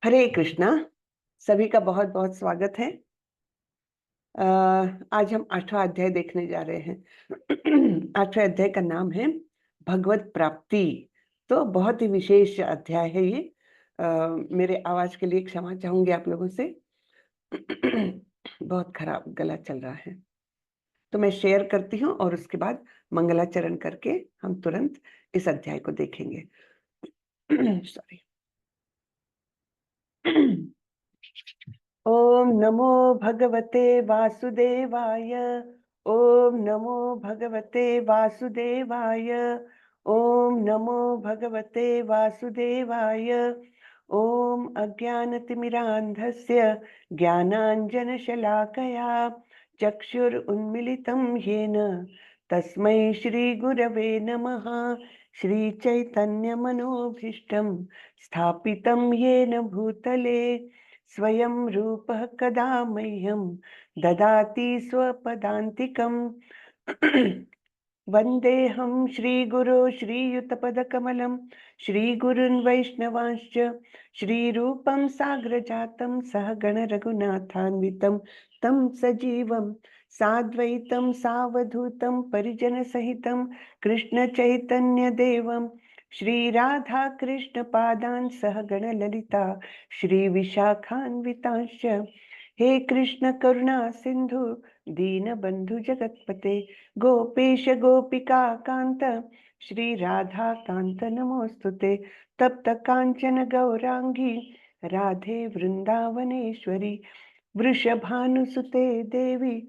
हरे कृष्णा। सभी का बहुत बहुत स्वागत है। आज हम 8वां अध्याय देखने जा रहे हैं। 8वें अध्याय का नाम है भगवत प्राप्ति। तो बहुत ही विशेष अध्याय है ये। मेरे आवाज के लिए क्षमा चाहूंगी आप लोगों से। बहुत खराब गला चल रहा है। तो मैं शेयर करती हूँ और उसके बाद मंगलाचरण करके हम तुरंत इस अध्याय को देखेंगे। सॉरी। ओम नमो भगवते वासुदेवाय। ओम नमो भगवते वासुदेवाय। ओम नमो भगवते वासुदेवाय। ओम अज्ञानतिमिरान्धस्य ज्ञानाञ्जनशलाकया चक्षुरुन्मिलितं येन तस्मै श्रीगुरवे नमः। श्रीचैतन्यमनोभीष्टं स्थापितं येन भूतले स्वयं रूपः कदा मह्यं ददाति स्वपदान्तिकम्। वन्देऽहं श्रीगुरो श्रीयुतपदकमलं श्रीगुरुन् वैष्णवांश्च श्रीरूपं साग्रजातं सहगणरघुनाथान्वितं तं सजीवं साद्वैतं सावधूतं परिजनसहितं कृष्णचैतन्यदेवं श्रीराधाकृष्णपादान् सहगणललिता श्रीविशाखान्वितांश्च। हे कृष्ण करुणा सिन्धु दीनबन्धु जगत्पते गोपेश गोपिका कांत श्री राधा कांत नमोस्तुते। तप्त कांचन गौरांगी राधे वृंदावनेश्वरी वृषभानुसुते देवी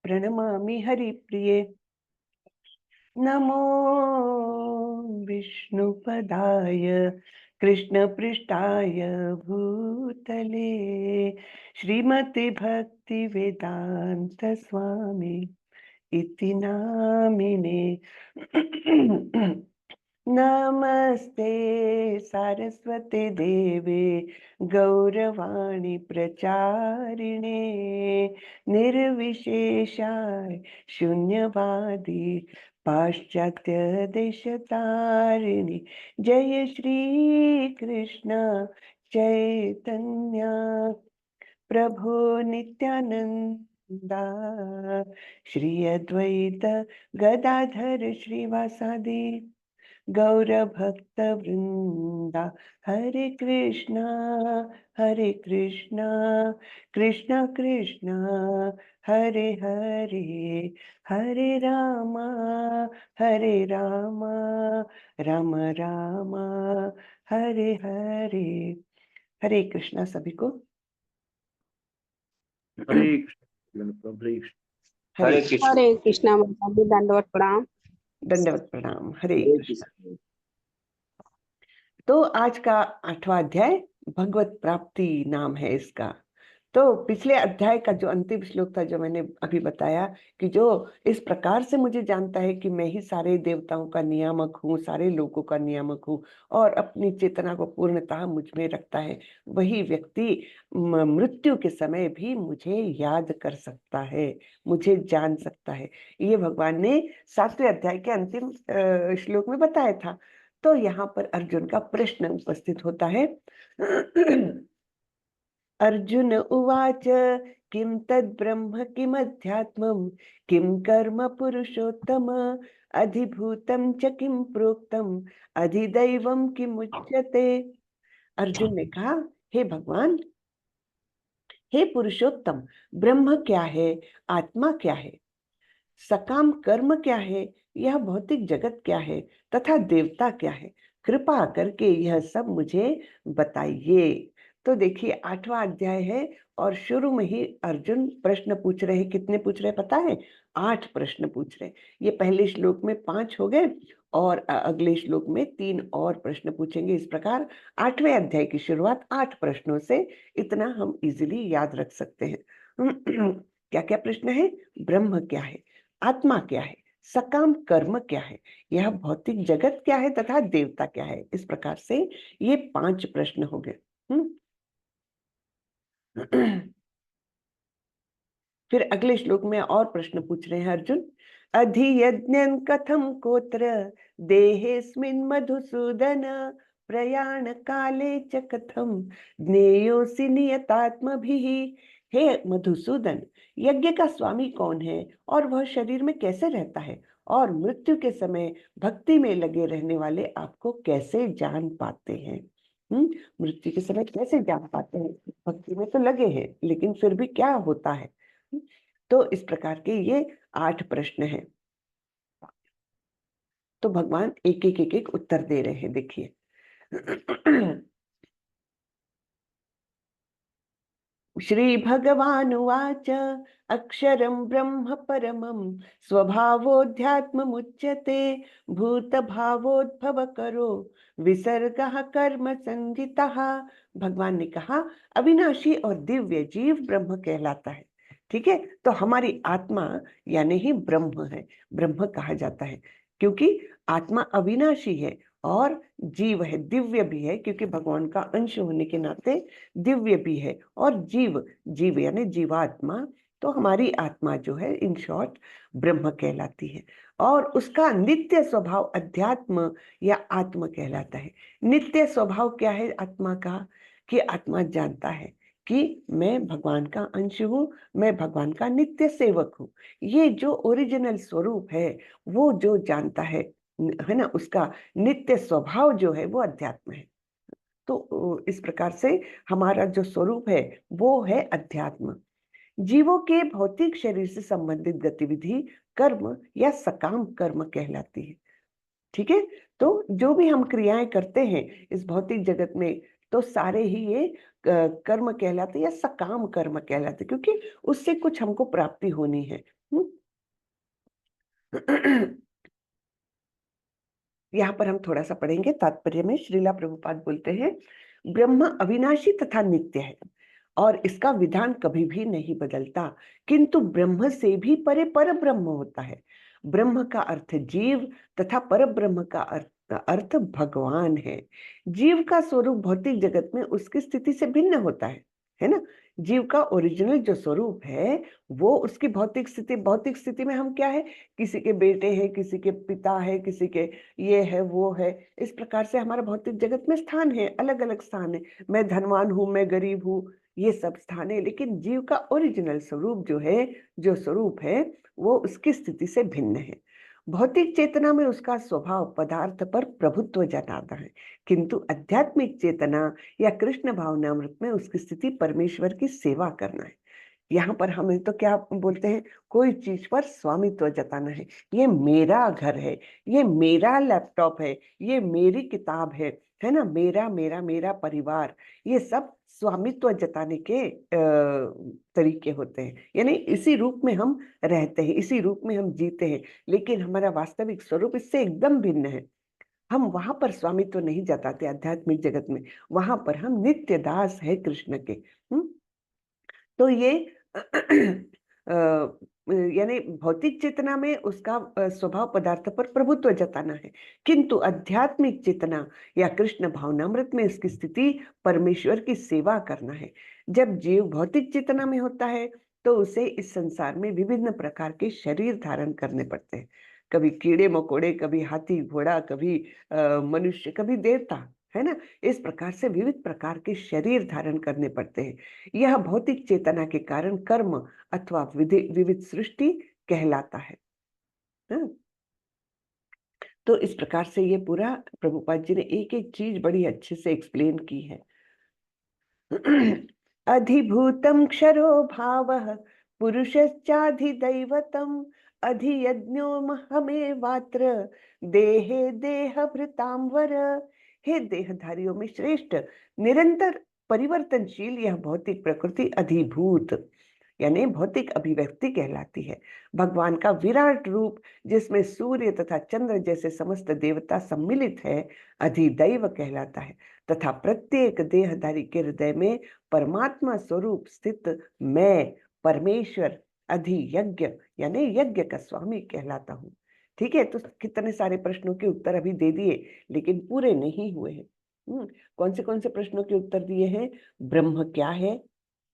प्रणमामि हरिप्रिये। नमो विष्णुपदाय कृष्णपृष्ठाय भूतले श्रीमति भक्ति वेदांत स्वामी इति नामिने। नमस्ते सारस्वते देवे गौरवाणी प्रचारिणे निर्विशेषाय शून्यवादी पाश्चात्य देशतारिणी। जय श्री कृष्ण चैतन्य प्रभु नित्यानंदा श्री अद्वैत गदाधर श्रीवासादि गौर भक्त वृंदा। हरे कृष्णा कृष्ण कृष्ण हरे हरे हरे रामा राम राम हरे हरे। हरे कृष्णा सभी को। हरे कृष्ण हरे हरे कृष्णा माता जी, दंडवत प्रणाम। दंडवत प्रणाम। हरे कृष्ण। तो आज का 8वां अध्याय भगवत प्राप्ति नाम है इसका। तो पिछले अध्याय का जो अंतिम श्लोक था, जो मैंने अभी बताया कि जो इस प्रकार से मुझे जानता है कि मैं ही सारे देवताओं का नियामक हूँ, सारे लोगों का नियामक हूँ और अपनी चेतना को पूर्णतः मुझ में रखता है, वही व्यक्ति मृत्यु के समय भी मुझे याद कर सकता है, मुझे जान सकता है। ये भगवान ने 7वें अध्याय के अंतिम श्लोक में बताया था। तो यहाँ पर अर्जुन का प्रश्न उपस्थित होता है। अर्जुन उवाच किं तद्ब्रह्म किमध्यात्मं किं कर्म पुरुषोत्तम अधिभूतं च किं प्रोक्तम अधिदैवं किमुच्यते। अर्जुन ने कहा, हे भगवान, हे पुरुषोत्तम, ब्रह्म क्या है, आत्मा क्या है, सकाम कर्म क्या है, यह भौतिक जगत क्या है, तथा देवता क्या है, कृपा करके यह सब मुझे बताइए। तो देखिए 8वां अध्याय है और शुरू में ही अर्जुन प्रश्न पूछ रहे हैं। कितने पूछ रहे पता है? 8 प्रश्न पूछ रहे। ये पहले श्लोक में 5 हो गए और अगले श्लोक में 3 और प्रश्न पूछेंगे। इस प्रकार 8वें अध्याय की शुरुआत 8 प्रश्नों से, इतना हम इजिली याद रख सकते हैं। क्या क्या प्रश्न है? ब्रह्म क्या है, आत्मा क्या है, सकाम कर्म क्या है, यह भौतिक जगत क्या है, तथा देवता क्या है। इस प्रकार से ये 5 प्रश्न हो गए। फिर अगले श्लोक में और प्रश्न पूछ रहे हैं अर्जुन। अधियज्ञं कथम कोत्र देहेस्मिन् मधुसूदन प्रयाण काले च कथम ज्ञेयोसि नियतात्मभिः। हे मधुसूदन, यज्ञ का स्वामी कौन है और वह शरीर में कैसे रहता है, और मृत्यु के समय भक्ति में लगे रहने वाले आपको कैसे जान पाते हैं? मृत्यु के समय कैसे जान पाते हैं? भक्ति में तो लगे हैं, लेकिन फिर भी क्या होता है? तो इस प्रकार के ये 8 प्रश्न हैं। तो भगवान एक एक एक एक उत्तर दे रहे हैं, देखिए। श्री भगवानुवाच अक्षरं ब्रह्म परमं स्वभावोऽध्यात्ममुच्यते भूतभावोद्भवकरो विसर्गः कर्म संधितः। भगवान ने कहा अविनाशी और दिव्य जीव ब्रह्म कहलाता है। ठीक है, तो हमारी आत्मा यानी ही ब्रह्म है, ब्रह्म कहा जाता है, क्योंकि आत्मा अविनाशी है और जीव है, दिव्य भी है, क्योंकि भगवान का अंश होने के नाते दिव्य भी है, और जीव, जीव यानी जीवात्मा, तो हमारी आत्मा जो है इन शॉर्ट ब्रह्म कहलाती है, और उसका नित्य स्वभाव अध्यात्म या आत्म कहलाता है। नित्य स्वभाव क्या है आत्मा का? कि आत्मा जानता है कि मैं भगवान का अंश हूँ, मैं भगवान का नित्य सेवक हूँ। ये जो ओरिजिनल स्वरूप है वो जो जानता है ना, उसका नित्य स्वभाव जो है वो अध्यात्म है। तो इस प्रकार से हमारा जो स्वरूप है वो है अध्यात्म। जीवों के भौतिक शरीर से संबंधित गतिविधि कर्म या सकाम कर्म कहलाती है। ठीक है, तो जो भी हम क्रियाएं करते हैं इस भौतिक जगत में, तो सारे ही ये कर्म कहलाते या सकाम कर्म कहलाते, क्योंकि उससे कुछ हमको प्राप्ति होनी है। यहाँ पर हम थोड़ा सा पढ़ेंगे तात्पर्य में। श्रीला प्रभुपाद बोलते हैं ब्रह्म अविनाशी तथा नित्य है और इसका विधान कभी भी नहीं बदलता, किंतु ब्रह्म से भी परे पर ब्रह्म होता है। ब्रह्म का अर्थ जीव तथा पर ब्रह्म का अर्थ भगवान है। जीव का स्वरूप भौतिक जगत में उसकी स्थिति से भिन्न होता है ना। जीव का ओरिजिनल जो स्वरूप है वो उसकी भौतिक स्थिति में हम क्या है, किसी के बेटे हैं, किसी के पिता है, किसी के ये है वो है, इस प्रकार से हमारा भौतिक जगत में स्थान है, अलग अलग स्थान है। मैं धनवान हूँ, मैं गरीब हूँ, ये सब स्थान है, लेकिन जीव का ओरिजिनल स्वरूप जो है, जो स्वरूप है वो उसकी स्थिति से भिन्न है। भौतिक चेतना में उसका स्वभाव पदार्थ पर प्रभुत्व जताता है, किंतु आध्यात्मिक चेतना या कृष्ण भावनामृत में उसकी स्थिति परमेश्वर की सेवा करना है। यहाँ पर हमें तो क्या बोलते हैं, कोई चीज पर स्वामित्व जताना है। ये मेरा घर है, ये मेरा लैपटॉप है, ये मेरी किताब है ना, मेरा मेरा मेरा परिवार, ये सब स्वामित्व जताने के तरीके होते हैं। यानी इसी रूप में हम रहते हैं, इसी रूप में हम जीते हैं, लेकिन हमारा वास्तविक स्वरूप इससे एकदम भिन्न है। हम वहां पर स्वामित्व नहीं जताते आध्यात्मिक जगत में, वहां पर हम नित्य दास है कृष्ण के। तो ये यानी भौतिक चेतना में उसका स्वभाव पदार्थ पर प्रभुत्व जताना है, किंतु आध्यात्मिक चेतना या कृष्ण भावनामृत में इसकी स्थिति परमेश्वर की सेवा करना है। जब जीव भौतिक चेतना में होता है तो उसे इस संसार में विभिन्न प्रकार के शरीर धारण करने पड़ते हैं, कभी कीड़े मकोड़े, कभी हाथी घोड़ा, कभी मनुष्य, कभी देवता, है ना। इस प्रकार से विविध प्रकार के शरीर धारण करने पड़ते हैं। यह भौतिक चेतना के कारण कर्म अथवा विविध सृष्टि कहलाता है। तो इस प्रकार से ये पूरा प्रभुपाद जी ने एक एक चीज बड़ी अच्छे से एक्सप्लेन की है। अधिभूतम क्षरो भावः पुरुषश्चाधिदैवतम अधियज्ञो हमेवात्र देहे देहभृतांवर। हे देहधारियों में श्रेष्ठ, निरंतर परिवर्तनशील यह भौतिक प्रकृति अधिभूत यानी भौतिक अभिव्यक्ति कहलाती है। भगवान का विराट रूप जिसमें सूर्य तथा चंद्र जैसे समस्त देवता सम्मिलित है अधिदैव कहलाता है, तथा प्रत्येक देहधारी के हृदय में परमात्मा स्वरूप स्थित मैं परमेश्वर अधियज्ञ यानी यज्ञ का स्वामी कहलाता हूँ। ठीक है, तो कितने सारे प्रश्नों के उत्तर अभी दे दिए, लेकिन पूरे नहीं हुए हैं। कौन से प्रश्नों के उत्तर दिए हैं? ब्रह्म क्या है,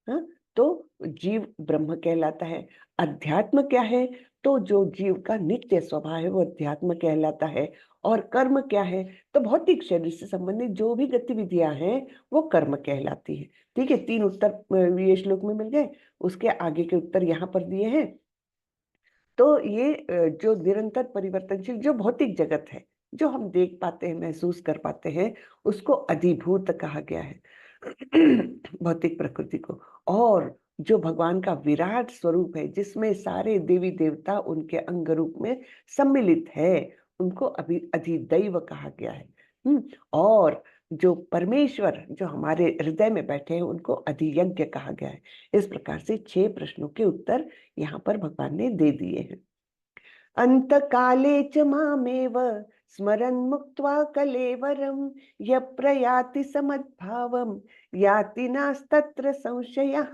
हाँ? तो जीव ब्रह्म कहलाता है। अध्यात्म क्या है? तो जो जीव का नित्य स्वभाव है वो अध्यात्म कहलाता है। और कर्म क्या है? तो भौतिक शरीर से संबंधित जो भी गतिविधियां हैं वो कर्म कहलाती है। ठीक है, 3 उत्तर ये श्लोक में मिल गए। उसके आगे के उत्तर यहाँ पर दिए हैं। तो ये जो निरंतर परिवर्तनशील जो भौतिक जगत है, जो हम देख पाते हैं, महसूस कर पाते हैं, उसको अधिभूत कहा गया है भौतिक प्रकृति को। और जो भगवान का विराट स्वरूप है, जिसमें सारे देवी देवता उनके अंग रूप में सम्मिलित है, उनको अभी अधिदैव कहा गया है। और जो परमेश्वर जो हमारे हृदय में बैठे हैं, उनको अधियज्ञ कहा गया है। इस प्रकार से 6 प्रश्नों के उत्तर यहाँ पर भगवान ने दे दिए हैं। अंत काले च मामेव स्मरन् मुक्त्वा कलेवरं यः प्रयाति समद्भावं याति नास्तत्र संशयः।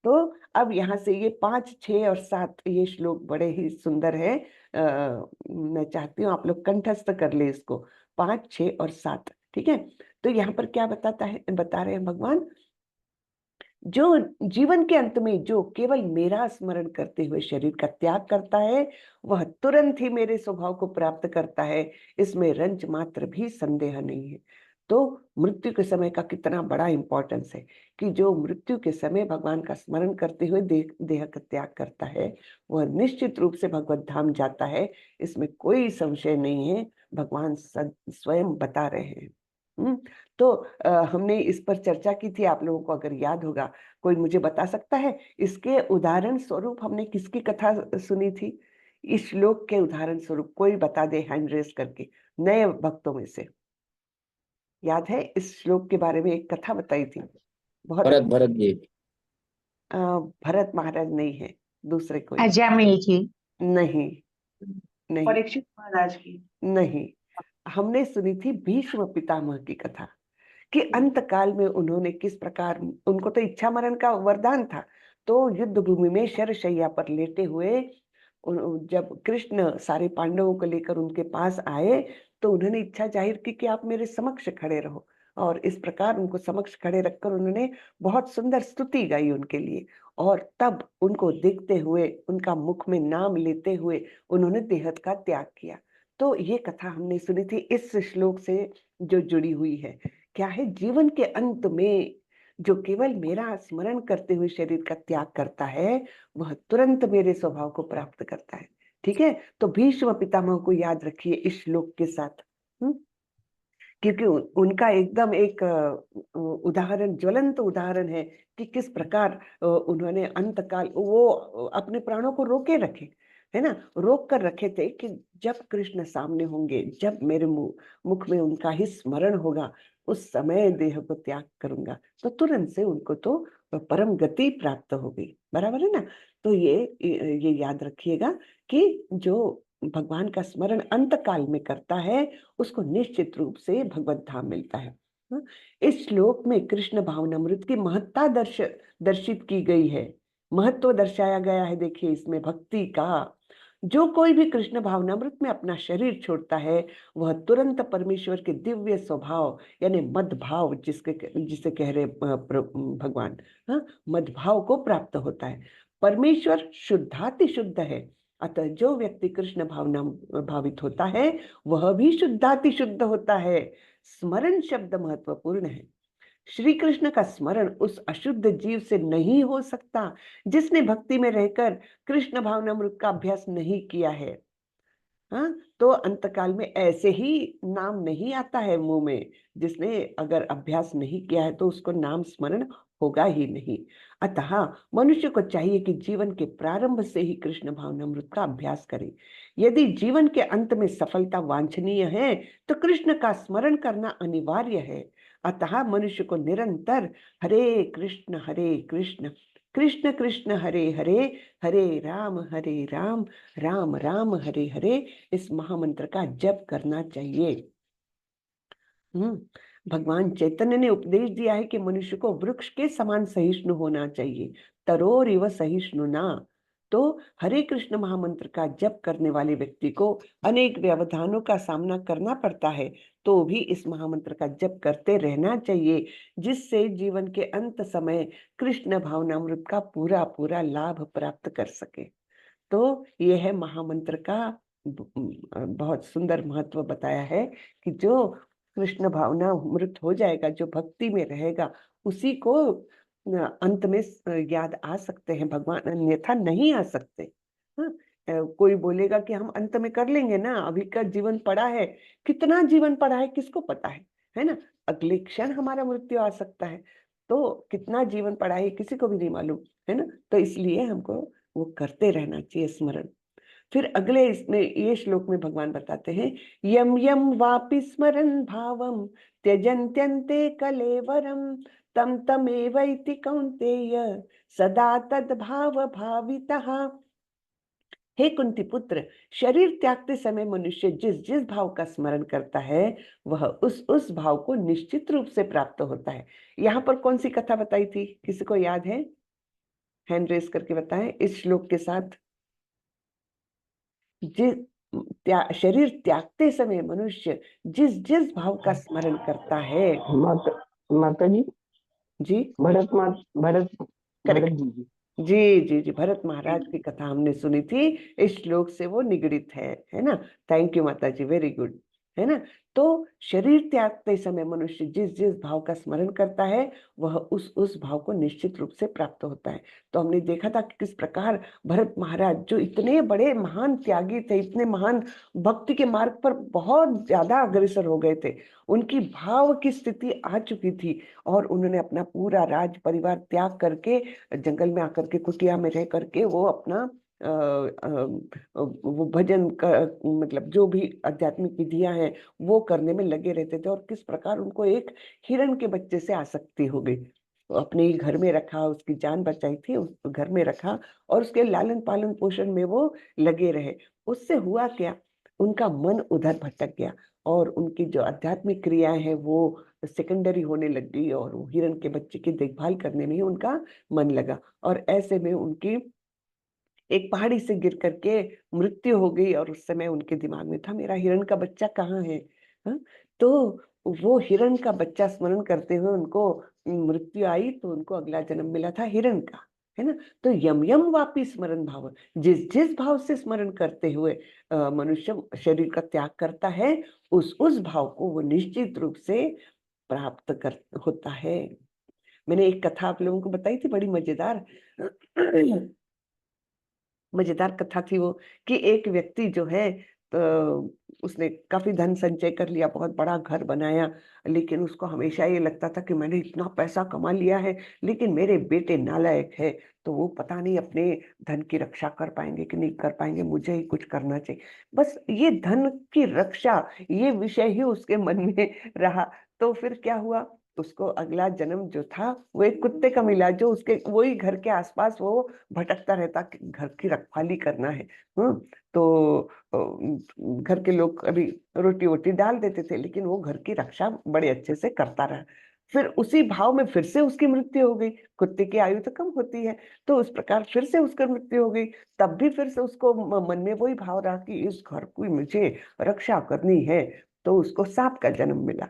तो अब यहाँ से ये 5, 6 और 7 ये श्लोक बड़े ही सुंदर है। मैं चाहती हूँ आप लोग कंठस्थ कर ले इसको, 5, 6 और 7। ठीक है, तो यहाँ पर क्या बता रहे हैं भगवान, जो जीवन के अंत में जो केवल मेरा स्मरण करते हुए शरीर का त्याग करता है, वह तुरंत ही मेरे स्वभाव को प्राप्त करता है, इसमें रंच मात्र भी संदेह नहीं है। तो मृत्यु के समय का कितना बड़ा इंपॉर्टेंस है कि जो मृत्यु के समय भगवान का स्मरण करते हुए देह का त्याग करता है, वह निश्चित रूप से भगवत धाम जाता है। इसमें कोई संशय नहीं है, भगवान स्वयं बता रहे हैं। तो हमने इस पर चर्चा की थी, आप लोगों को अगर याद होगा। कोई मुझे बता सकता है इसके उदाहरण स्वरूप हमने किसकी कथा सुनी थी? इस श्लोक के उदाहरण स्वरूप कोई बता दे हैंड रेस करके, नए भक्तों में से। याद है इस श्लोक के बारे में एक कथा बताई थी बहुत भरत भरत जी। भरत महाराज नहीं है, दूसरे कोई। अजामिल जी। नहीं नहीं परीक्षित महाराज की। नहीं, हमने सुनी थी भीष्म पितामह की कथा कि अंत काल में उन्होंने किस प्रकार, उनको तो इच्छा मरण का वरदान था, तो युद्ध भूमि में शरशैया पर लेटे हुए जब कृष्ण सारे पांडवों को लेकर उनके पास आए, तो उन्होंने इच्छा जाहिर की कि आप मेरे समक्ष खड़े रहो। और इस प्रकार उनको समक्ष खड़े रखकर उन्होंने बहुत सुंदर स्तुति गाई उनके लिए। और तब उनको देखते हुए, उनका मुख में नाम लेते हुए उन्होंने देह का त्याग किया। तो ये कथा हमने सुनी थी इस श्लोक से जो जुड़ी हुई है। क्या है? जीवन के अंत में जो केवल मेरा स्मरण करते हुए शरीर का त्याग करता है, वह तुरंत मेरे स्वभाव को प्राप्त करता है। ठीक है, तो भीष्म पितामह को याद रखिए इस श्लोक के साथ। क्योंकि उनका एकदम एक उदाहरण, ज्वलंत उदाहरण है कि किस प्रकार उन्होंने अंतकाल वो अपने प्राणों को रोके रखे, है ना, रोक कर रखे थे कि जब कृष्ण सामने होंगे, जब मेरे मुख में उनका ही स्मरण होगा, उस समय देह को त्याग करूंगा। तो तुरंत से उनको तो परम गति प्राप्त हो गई। बराबर है ना? तो ये याद रखिएगा कि जो भगवान का स्मरण अंत काल में करता है, उसको निश्चित रूप से भगवत धाम मिलता है। इस श्लोक में कृष्ण भावनामृत की महत्ता दर्शित की गई है, महत्व दर्शाया गया है। देखिए इसमें भक्ति का, जो कोई भी कृष्ण भावनामृत में अपना शरीर छोड़ता है, वह तुरंत परमेश्वर के दिव्य स्वभाव यानी मद भाव, जिसे कह रहे भगवान, मद भाव को प्राप्त होता है। परमेश्वर शुद्धाति शुद्ध है, अतः जो व्यक्ति कृष्ण भावना भावित होता है, वह भी शुद्धाति शुद्ध होता है। स्मरण शब्द महत्वपूर्ण है। श्री कृष्ण का स्मरण उस अशुद्ध जीव से नहीं हो सकता जिसने भक्ति में रहकर कृष्ण भावनामृत का अभ्यास नहीं किया है। हाँ, तो अंतकाल में ऐसे ही नाम नहीं आता है मुंह में। जिसने अगर अभ्यास नहीं किया है तो उसको नाम स्मरण होगा ही नहीं। अतः मनुष्य को चाहिए कि जीवन के प्रारंभ से ही कृष्ण भावनामृत का अभ्यास करे। यदि जीवन के अंत में सफलता वांछनीय है तो कृष्ण का स्मरण करना अनिवार्य है। अतः मनुष्य को निरंतर हरे कृष्ण कृष्ण कृष्ण हरे हरे, हरे राम राम राम हरे हरे, इस महामंत्र का जप करना चाहिए। भगवान चैतन्य ने उपदेश दिया है कि मनुष्य को वृक्ष के समान सहिष्णु होना चाहिए, तरोर इव सहिष्णु ना। तो हरे कृष्ण महामंत्र का जप करने वाले व्यक्ति को अनेक व्यवधानों का सामना करना पड़ता है, तो भी इस महामंत्र का जप करते रहना चाहिए, जिससे जीवन के अंत समय कृष्ण भावनामृत का पूरा पूरा लाभ प्राप्त कर सके। तो ये है महामंत्र का बहुत सुंदर महत्व बताया है कि जो कृष्ण भावना अमृत हो जाएगा, जो भक्ति में रहेगा, उसी को अंत में याद आ सकते हैं भगवान, अन्यथा नहीं आ सकते। हाँ, कोई बोलेगा कि हम अंत में कर लेंगे ना, अभी का जीवन पड़ा है, कितना जीवन पड़ा है किसको पता है ना, अगले क्षण हमारा मृत्यु आ सकता है, तो कितना जीवन पड़ा है किसी को भी नहीं मालूम, है ना। तो इसलिए हमको वो करते रहना चाहिए स्मरण। फिर अगले इसमें ये श्लोक में भगवान बताते हैं, यम यम वापि स्मरन् भावम त्यजन्त्यन्ते कलेवरम तम तमेवैति कौन्तेय सदा तद्भाव भावितः। हे कुंती पुत्र, शरीर त्यागते समय मनुष्य जिस जिस भाव का स्मरण करता है वह उस भाव को निश्चित रूप से प्राप्त होता है। यहाँ पर कौन सी कथा बताई थी, किसी को याद है? हैंड रेस करके बताएं इस श्लोक के साथ। जिस शरीर त्यागते समय मनुष्य जिस जिस भाव का स्मरण करता है। माता जी, जी भरत करेक्ट। जी जी। जी जी जी, भरत महाराज की कथा हमने सुनी थी, इस श्लोक से वो निगड़ित है ना। थैंक यू माता जी, वेरी गुड, है ना। तो शरीर त्यागते समय मनुष्य जिस जिस भाव का स्मरण करता है वह उस भाव को निश्चित रूप से प्राप्त होता है। तो हमने देखा था कि किस प्रकार भरत महाराज जो इतने बड़े महान त्यागी थे, इतने महान भक्ति के मार्ग पर बहुत ज्यादा अग्रसर हो गए थे, उनकी भाव की स्थिति आ चुकी थी, और उन्होंने अपना पूरा राज परिवार त्याग करके जंगल में आकर के कुटिया में रह करके वो अपना वो भजन का मतलब जो भी आध्यात्मिक विधियां हैं वो करने में लगे रहते थे। और किस प्रकार उनको एक हिरण के बच्चे से आसक्ति हो गई, अपने ही घर में रखा, उसकी जान बचाई थी, उस घर में रखा और उसके लालन पालन पोषण में वो लगे रहे। उससे हुआ क्या, उनका मन उधर भटक गया और उनकी जो आध्यात्मिक क्रियाएं हैं वो सेकेंडरी होने लग गई, और वो हिरण के बच्चे की देखभाल करने में ही उनका मन लगा। और ऐसे में उनकी एक पहाड़ी से गिर करके मृत्यु हो गई, और उस समय उनके दिमाग में था मेरा हिरण का बच्चा कहाँ है। हाँ? तो वो हिरण का बच्चा स्मरण करते हुए उनको मृत्यु आई, तो उनको अगला जन्म मिला था हिरण का, है ना। तो यम यम वापी स्मरण भाव, जिस जिस भाव से स्मरण करते हुए मनुष्य शरीर का त्याग करता है उस भाव को वो निश्चित रूप से प्राप्त कर होता है। मैंने एक कथा आप लोगों को बताई थी, बड़ी मजेदार मजेदार कथा थी वो, कि एक व्यक्ति जो है तो उसने काफी धन संचय कर लिया, बहुत बड़ा घर बनाया, लेकिन उसको हमेशा ये लगता था कि मैंने इतना पैसा कमा लिया है लेकिन मेरे बेटे नालायक है, तो वो पता नहीं अपने धन की रक्षा कर पाएंगे कि नहीं कर पाएंगे, मुझे ही कुछ करना चाहिए। बस ये धन की रक्षा, ये विषय ही उसके मन में रहा। तो फिर क्या हुआ, उसको अगला जन्म जो था वो एक कुत्ते का मिला, जो उसके वही घर के आसपास वो भटकता रहता कि घर की रखवाली करना है। तो घर के लोग कभी रोटी वोटी डाल देते थे, लेकिन वो घर की रक्षा बड़े अच्छे से करता रहा। फिर उसी भाव में फिर से उसकी मृत्यु हो गई, कुत्ते की आयु तो कम होती है, तो उस प्रकार फिर से उसकी मृत्यु हो गई। तब भी फिर से उसको मन में वही भाव रहा कि इस घर की मुझे रक्षा करनी है, तो उसको सांप का जन्म मिला।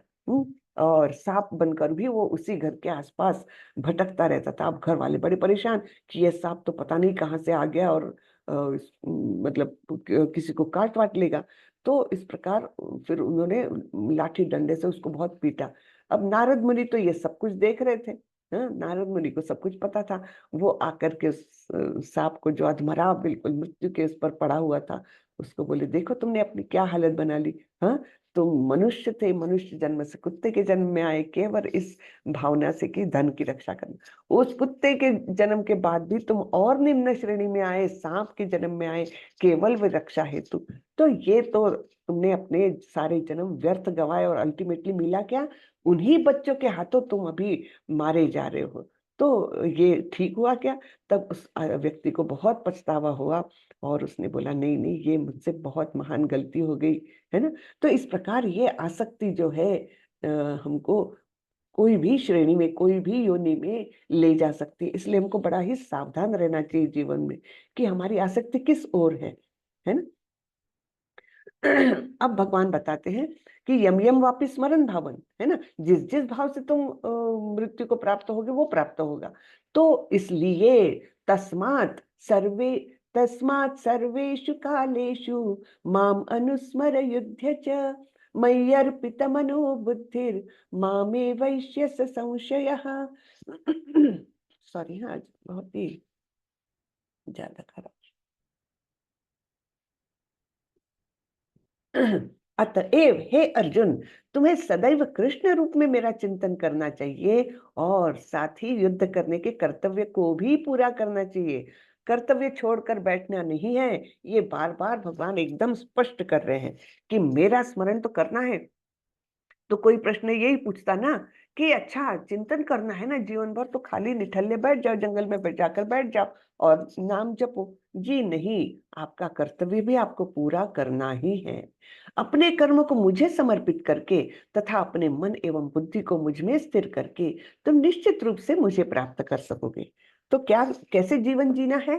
और सांप बनकर भी वो उसी घर के आसपास भटकता रहता था। अब घर वाले बड़े परेशान कि ये सांप तो पता नहीं कहाँ से आ गया, और मतलब किसी को काट वाट लेगा। तो इस प्रकार फिर उन्होंने लाठी डंडे से उसको बहुत पीटा। अब नारद मुनि तो ये सब कुछ देख रहे थे। हाँ, नारद मुनि को सब कुछ पता था। वो आकर के उस सांप को, जो अधमरा बिल्कुल मृत्यु के उस पर पड़ा हुआ था, उसको बोले देखो तुमने अपनी क्या हालत बना ली। हाँ, तुम मनुष्य थे, मनुष्य जन्म से कुत्ते के जन्म में आए केवल इस भावना से कि धन की रक्षा करना। उस कुत्ते के जन्म के बाद भी तुम और निम्न श्रेणी में आए, सांप के जन्म में आए केवल वे रक्षा हेतु। तो ये तो तुमने अपने सारे जन्म व्यर्थ गवाए, और अल्टीमेटली मिला क्या, उन्हीं बच्चों के हाथों तुम अभी मारे जा रहे हो। तो ये ठीक हुआ क्या? तब उस व्यक्ति को बहुत पछतावा हुआ, और उसने बोला नहीं नहीं, ये मुझसे बहुत महान गलती हो गई, है ना। तो इस प्रकार ये आसक्ति जो है हमको कोई भी श्रेणी में, कोई भी योनि में ले जा सकती है। इसलिए हमको बड़ा ही सावधान रहना चाहिए जीवन में कि हमारी आसक्ति किस ओर है ना। अब भगवान बताते हैं कि यम यम वापि स्मरण भावन, है ना, जिस जिस भाव से तुम मृत्यु को प्राप्त होगे वो प्राप्त होगा। तो इसलिए तस्मात् सर्वे तस्मात् सर्वेषु कालेषु माम अनुस्मर युध्य च मय्यर्पितमनो बुद्धिर मामे वैश्यस संशयः। सॉरी, आज बहुत ही ज्यादा खराब। अतएव हे अर्जुन, तुम्हें सदैव कृष्ण रूप में मेरा चिंतन करना चाहिए और साथ ही युद्ध करने के कर्तव्य को भी पूरा करना चाहिए। कर्तव्य छोड़कर बैठना नहीं है। ये बार बार भगवान एकदम स्पष्ट कर रहे हैं कि मेरा स्मरण तो करना है। तो कोई प्रश्न यही पूछता ना कि अच्छा चिंतन करना है ना जीवन भर, तो खाली निठल्ले बैठ जाओ, जंगल में जाकर बैठ जाओ और नाम जपो। जी नहीं, आपका कर्तव्य भी आपको पूरा करना ही है। अपने कर्म को मुझे समर्पित करके तथा अपने मन एवं बुद्धि को मुझ में स्थिर करके तुम निश्चित रूप से मुझे प्राप्त कर सकोगे। तो क्या, कैसे जीवन जीना है?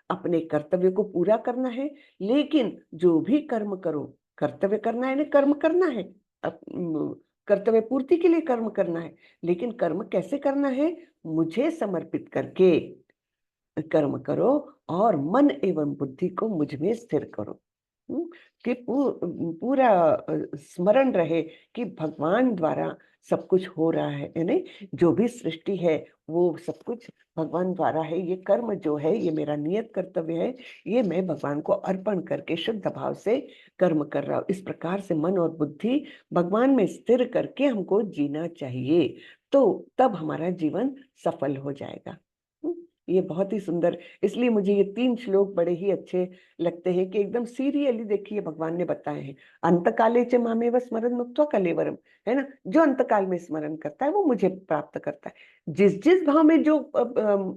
अपने कर्तव्य को पूरा करना है, लेकिन जो भी कर्म करो, कर्तव्य करना है ना, कर्म करना है, कर्तव्य पूर्ति के लिए कर्म करना है, लेकिन कर्म कैसे करना है? मुझे समर्पित करके कर्म करो और मन एवं बुद्धि को मुझ में स्थिर करो। कि पूरा स्मरण रहे कि भगवान द्वारा सब कुछ हो रहा है, यानी जो भी सृष्टि है वो सब कुछ भगवान द्वारा है। ये कर्म जो है ये मेरा नियत कर्तव्य है, ये मैं भगवान को अर्पण करके शुद्ध भाव से कर्म कर रहा हूँ। इस प्रकार से मन और बुद्धि भगवान में स्थिर करके हमको जीना चाहिए, तो तब हमारा जीवन सफल हो जाएगा। ये बहुत ही सुंदर, इसलिए मुझे ये 3 श्लोक बड़े ही अच्छे लगते हैं कि एकदम सीरियली देखिए भगवान ने बताए हैं। अंतकाले च मामेव स्मरन् मुक्त्वा कलेवरम, है ना, जो अंतकाल में स्मरण करता है वो मुझे प्राप्त करता है। जिस जिस भाव में जो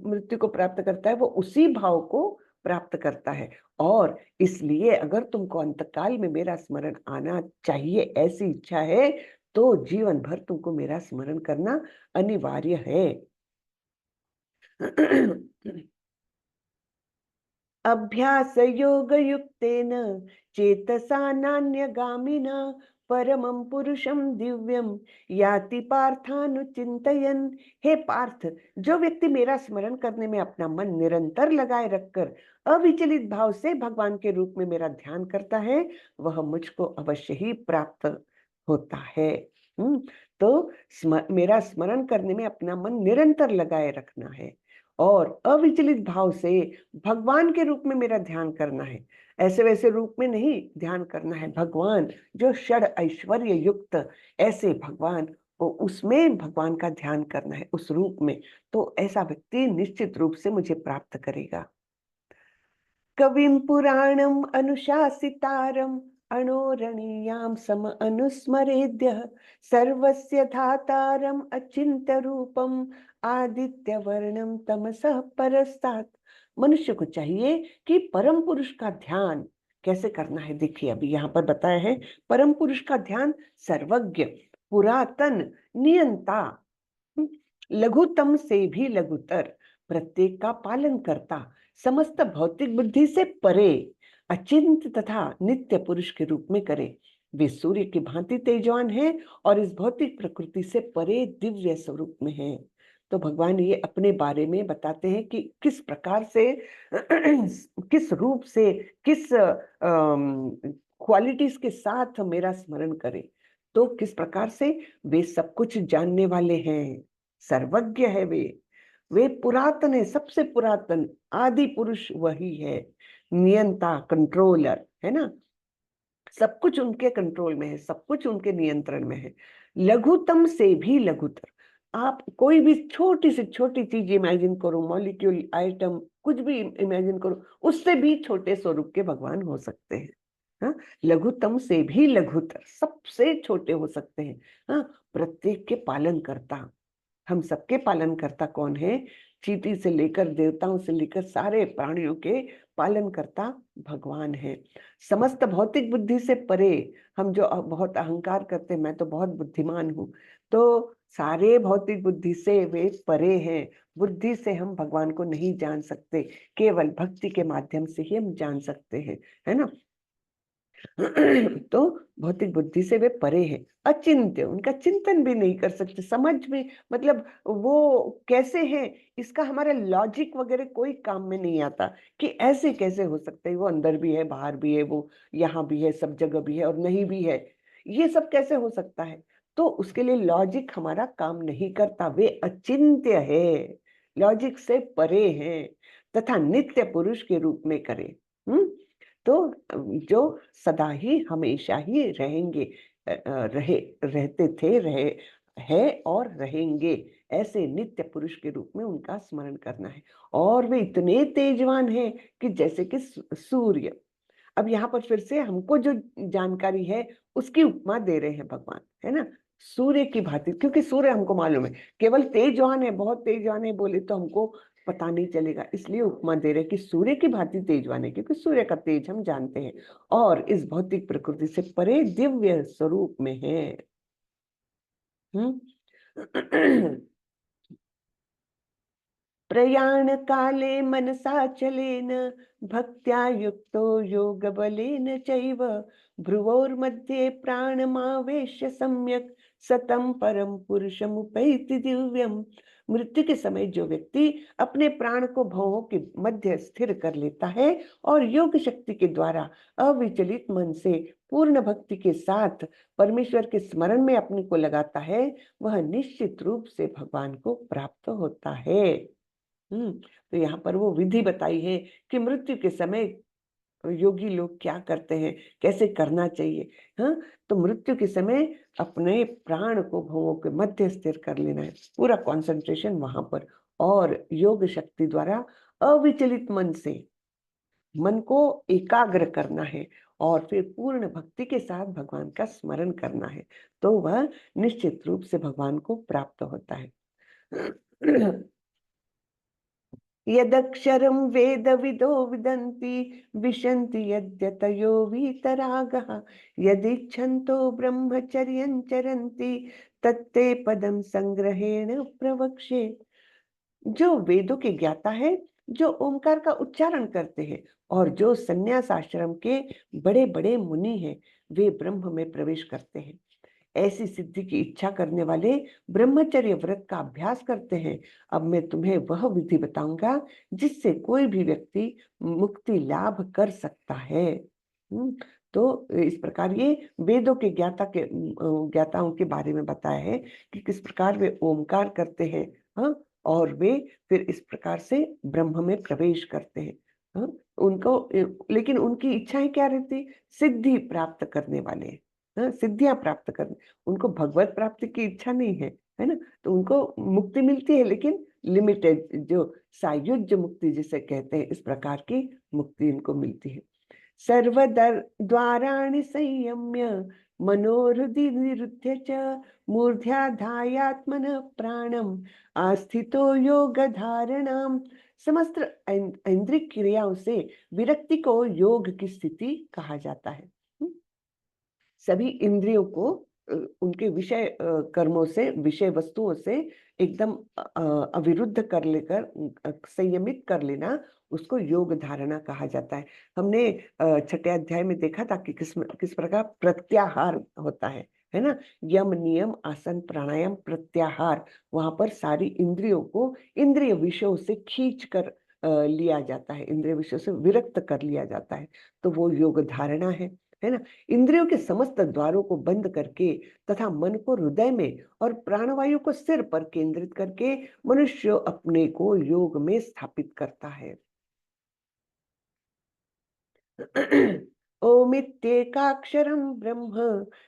मृत्यु को प्राप्त करता है वो उसी भाव को प्राप्त करता है। और इसलिए अगर तुमको अंतकाल में मेरा स्मरण आना चाहिए, ऐसी इच्छा है, तो जीवन भर तुमको मेरा स्मरण करना अनिवार्य है। अभ्यास योग युक्तेन चेतसा नान्यगामिना परमं पुरुषं दिव्यम याति पार्थानुचिंतयन्। हे पार्थ, जो व्यक्ति मेरा स्मरण करने में अपना मन निरंतर लगाए रखकर अविचलित भाव से भगवान के रूप में मेरा ध्यान करता है, वह मुझको अवश्य ही प्राप्त होता है। तो मेरा स्मरण करने में अपना मन निरंतर लगाए रखना है और अविचलित भाव से भगवान के रूप में मेरा ध्यान करना है। ऐसे वैसे रूप में नहीं ध्यान करना है, भगवान जो षड ऐश्वर्य युक्त, ऐसे भगवान, उसमें भगवान का ध्यान करना है, उस रूप में। तो ऐसा व्यक्ति निश्चित रूप से मुझे प्राप्त करेगा। कविं पुराणम अनुशासितारम अणोरणीयां सम अनुस्मरेद्यः सर्वस्य धातारम अचिन्त्य रूपम आदित्य वर्णम तमसः परस्तात्। मनुष्य को चाहिए कि परम पुरुष का ध्यान कैसे करना है। देखिए अभी यहाँ पर बताया है, परम पुरुष का ध्यान सर्वज्ञ, पुरातन, नियंता, लघुतम से भी लघुतर, प्रत्येक का पालन करता, समस्त भौतिक बुद्धि से परे, अचिंत तथा नित्य पुरुष के रूप में करे। वे सूर्य की भांति तेजवान है और इस भौतिक प्रकृति से परे दिव्य स्वरूप में है। तो भगवान ये अपने बारे में बताते हैं कि किस प्रकार से किस रूप से, किस क्वालिटीज के साथ मेरा स्मरण करें। तो किस प्रकार से? वे सब कुछ जानने वाले हैं, सर्वज्ञ है, वे पुरातन है, सबसे पुरातन आदि पुरुष वही है, नियंता, कंट्रोलर है ना, सब कुछ उनके कंट्रोल में है, सब कुछ उनके नियंत्रण में है। लघुतम से भी लघुतर, आप कोई भी छोटी से छोटी चीज इमेजिन करो, मॉलिक्यूल, आइटम, कुछ भी इमेजिन करो, उससे भी छोटे स्वरूप के भगवान हो सकते हैं। हाँ, लघुतम से भी लघुतर, सबसे छोटे हो सकते हैं। हाँ, प्रत्येक के पालन करता, हम सबके पालन करता कौन है? चींटी से लेकर देवताओं से लेकर सारे प्राणियों के पालन करता भगवान है। समस्त भौतिक बुद्धि से परे, हम जो बहुत अहंकार करते हैं, मैं तो बहुत बुद्धिमान हूँ, तो सारे भौतिक बुद्धि से वे परे हैं। बुद्धि से हम भगवान को नहीं जान सकते, केवल भक्ति के माध्यम से ही हम जान सकते हैं, है ना। तो भौतिक बुद्धि से वे परे हैं, अचिंत्य, उनका चिंतन भी नहीं कर सकते, समझ में मतलब वो कैसे हैं इसका हमारा लॉजिक वगैरह कोई काम में नहीं आता कि ऐसे कैसे हो सकता है, वो अंदर भी है बाहर भी है, वो यहाँ भी है सब जगह भी है और नहीं भी है, ये सब कैसे हो सकता है। तो उसके लिए लॉजिक हमारा काम नहीं करता, वे अचिंत्य है, लॉजिक से परे हैं तथा नित्य पुरुष के रूप में करे। तो जो सदा ही हमेशा ही रहेंगे, रहते थे, रहे है और रहेंगे, ऐसे नित्य पुरुष के रूप में उनका स्मरण करना है। और वे इतने तेजवान हैं कि जैसे कि सूर्य। अब यहाँ पर फिर से हमको जो जानकारी है उसकी उपमा दे रहे हैं भगवान, है ना, सूर्य की भांति, क्योंकि सूर्य हमको मालूम है केवल तेजवान है, बहुत तेजवान है बोले तो हमको पता नहीं चलेगा, इसलिए उपमा दे रहे हैं कि सूर्य की भांति तेजवान है, क्योंकि सूर्य का तेज हम जानते हैं और इस भौतिक प्रकृति से परे दिव्य स्वरूप में है। प्रयाण काले मनसा चलेन भक्त्या युक्तो योग बलेन चैव भ्रुवोर्मध्ये प्राणमावेश्य सम्यक सतम परम पुरुषमुपैति दिव्यम। मृत्यु के समय जो व्यक्ति अपने प्राण को भवों के मध्य स्थिर कर लेता है और योग शक्ति के द्वारा अविचलित मन से पूर्ण भक्ति के साथ परमेश्वर के स्मरण में अपने को लगाता है, वह निश्चित रूप से भगवान को प्राप्त होता है। तो यहाँ पर वो विधि बताई है कि मृत्यु के समय योगी लोग क्या करते हैं, कैसे करना चाहिए। हाँ, तो मृत्यु के समय अपने प्राण को भवों के मध्य स्थिर कर लेना है, पूरा कंसंट्रेशन वहां पर, और योग शक्ति द्वारा अविचलित मन से मन को एकाग्र करना है और फिर पूर्ण भक्ति के साथ भगवान का स्मरण करना है, तो वह निश्चित रूप से भगवान को प्राप्त होता है। यदक्षरं वेदविदो विदन्ति विशन्ति यद्यतयो वीतरागः यदिच्छन्तो ब्रह्मचर्यं चरन्ति तत्ते पदं संग्रहेण प्रवक्ष्ये। जो वेदों के ज्ञाता है, जो ओंकार का उच्चारण करते हैं और जो संन्यास आश्रम के बड़े बड़े मुनि हैं, वे ब्रह्म में प्रवेश करते हैं। ऐसी सिद्धि की इच्छा करने वाले ब्रह्मचर्य व्रत का अभ्यास करते हैं। अब मैं तुम्हें वह विधि बताऊंगा जिससे कोई भी व्यक्ति मुक्ति लाभ कर सकता है। तो इस प्रकार ये वेदों के ज्ञाताओं के बारे में बताया है कि किस प्रकार वे ओमकार करते हैं। हाँ, और वे फिर इस प्रकार से ब्रह्म में प्रवेश करते हैं। हाँ, उनको लेकिन उनकी इच्छाएं क्या रहती, सिद्धि प्राप्त करने वाले, सिद्धियां प्राप्त करने, उनको भगवत प्राप्ति की इच्छा नहीं है ना, तो उनको मुक्ति मिलती है लेकिन लिमिटेड, जो सायुज्य मुक्ति जिसे कहते हैं, इस प्रकार की मुक्ति इनको मिलती है। सर्वदर द्वाराणि संयम्य मनोहृदि निरुध्य च मूर्ध्याधायात्मनः प्राणम आस्थितो योग धारणाम। समस्त इंद्रिय क्रियाओं से विरक्ति को योग की स्थिति कहा जाता है। सभी इंद्रियों को उनके विषय कर्मों से, विषय वस्तुओं से एकदम अविरुद्ध कर लेकर संयमित कर लेना, उसको योग धारणा कहा जाता है। हमने छठे अध्याय में देखा था कि किस प्रकार प्रत्याहार होता है ना, यम नियम आसन प्राणायाम प्रत्याहार, वहां पर सारी इंद्रियों को इंद्रिय विषयों से खींच कर लिया जाता है, इंद्रिय विषयों से विरक्त कर लिया जाता है, तो वो योग धारणा है ना। इंद्रियों के समस्त द्वारों को बंद करके तथा मन को हृदय में और प्राणवायु को सिर पर केंद्रित करके मनुष्य अपने को योग में स्थापित करता है। ओमित्येकाक्षरं ब्रह्म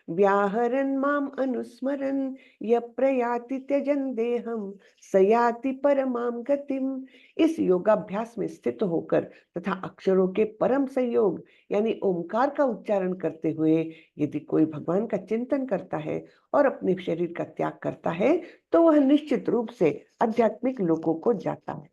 व्याहरन् माम अनुस्मरन् यः प्रयाति त्यजन् देहं स याति परमां गतिम। इस योगाभ्यास में स्थित होकर तथा अक्षरों के परम संयोग यानी ओमकार का उच्चारण करते हुए यदि कोई भगवान का चिंतन करता है और अपने शरीर का त्याग करता है, तो वह निश्चित रूप से आध्यात्मिक लोकों को जाता है।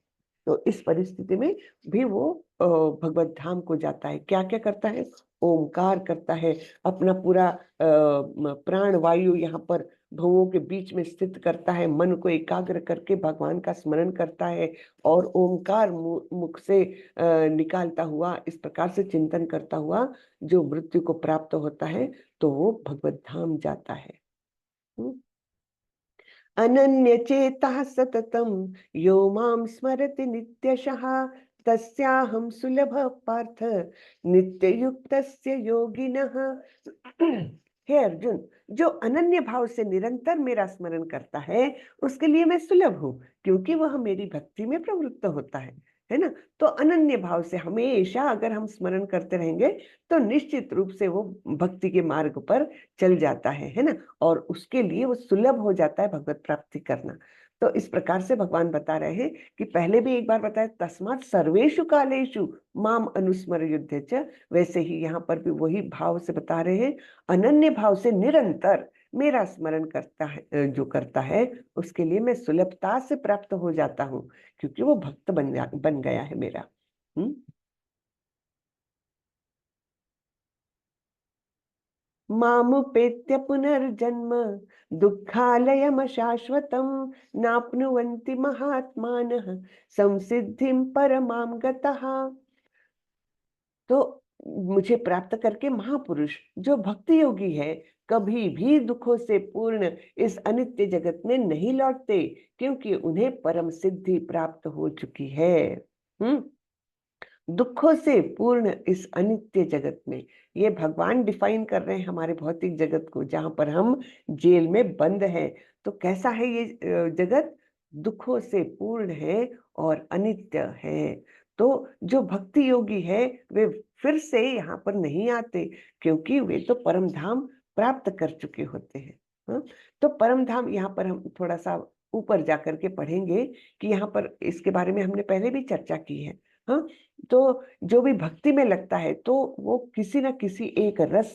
तो इस परिस्थिति में भी वो भगवत धाम को जाता है। क्या क्या करता है, ओमकार करता है, अपना पूरा प्राण वायु यहाँ पर भवों के बीच में स्थित करता है, मन को एकाग्र करके भगवान का स्मरण करता है और ओमकार मुख से निकालता हुआ इस प्रकार से चिंतन करता हुआ जो मृत्यु को प्राप्त होता है तो वो भगवत धाम जाता है। अनन्य चेतः सततम यो माम स्मरति नित्यशः तस्याहं सुलभ पार्थ नित्य युक्तस्य योगिनः। हे अर्जुन, जो अनन्य भाव से निरंतर मेरा स्मरण करता है उसके लिए मैं सुलभ हूँ, क्योंकि वह मेरी भक्ति में प्रवृत्त होता है ना। तो अनन्य भाव से हमेशा अगर हम स्मरण करते रहेंगे तो निश्चित रूप से वो भक्ति के मार्ग पर चल जाता है ना, और उसके लिए वो सुलभ हो जाता है भगवत प्राप्ति करना। तो इस प्रकार से भगवान बता रहे हैं कि पहले भी एक बार बताया, तस्मात् सर्वेषु कालेषु माम अनुस्मर युध्य च, वैसे ही यहाँ पर भी वही भाव से बता रहे हैं, अनन्य भाव से निरंतर मेरा स्मरण करता है जो करता है उसके लिए मैं सुलभता से प्राप्त हो जाता हूँ, क्योंकि वो भक्त बन गया है मेरा। मामुपेत्य पुनर्जन्म दुःखालयम शाश्वतम नाप्नुवन्ति महात्मानः संसिद्धिं परमां गतः। तो मुझे प्राप्त करके महापुरुष जो भक्ति योगी है कभी भी दुखों से पूर्ण इस अनित्य जगत में नहीं लौटते, क्योंकि उन्हें परम सिद्धि प्राप्त हो चुकी है। दुखों से पूर्ण इस अनित्य जगत में, ये भगवान डिफाइन कर रहे हैं हमारे भौतिक जगत को जहां पर हम जेल में बंद हैं। तो कैसा है ये जगत? दुखों से पूर्ण है और अनित्य है। तो जो भक्ति योगी है वे फिर से यहाँ पर नहीं आते, क्योंकि वे तो परम धाम प्राप्त कर चुके होते हैं। हाँ? तो परम धाम यहाँ पर हम थोड़ा सा ऊपर जाकर के पढ़ेंगे कि यहाँ पर इसके बारे में हमने पहले भी चर्चा की है। हाँ, तो जो भी भक्ति में लगता है तो वो किसी ना किसी एक रस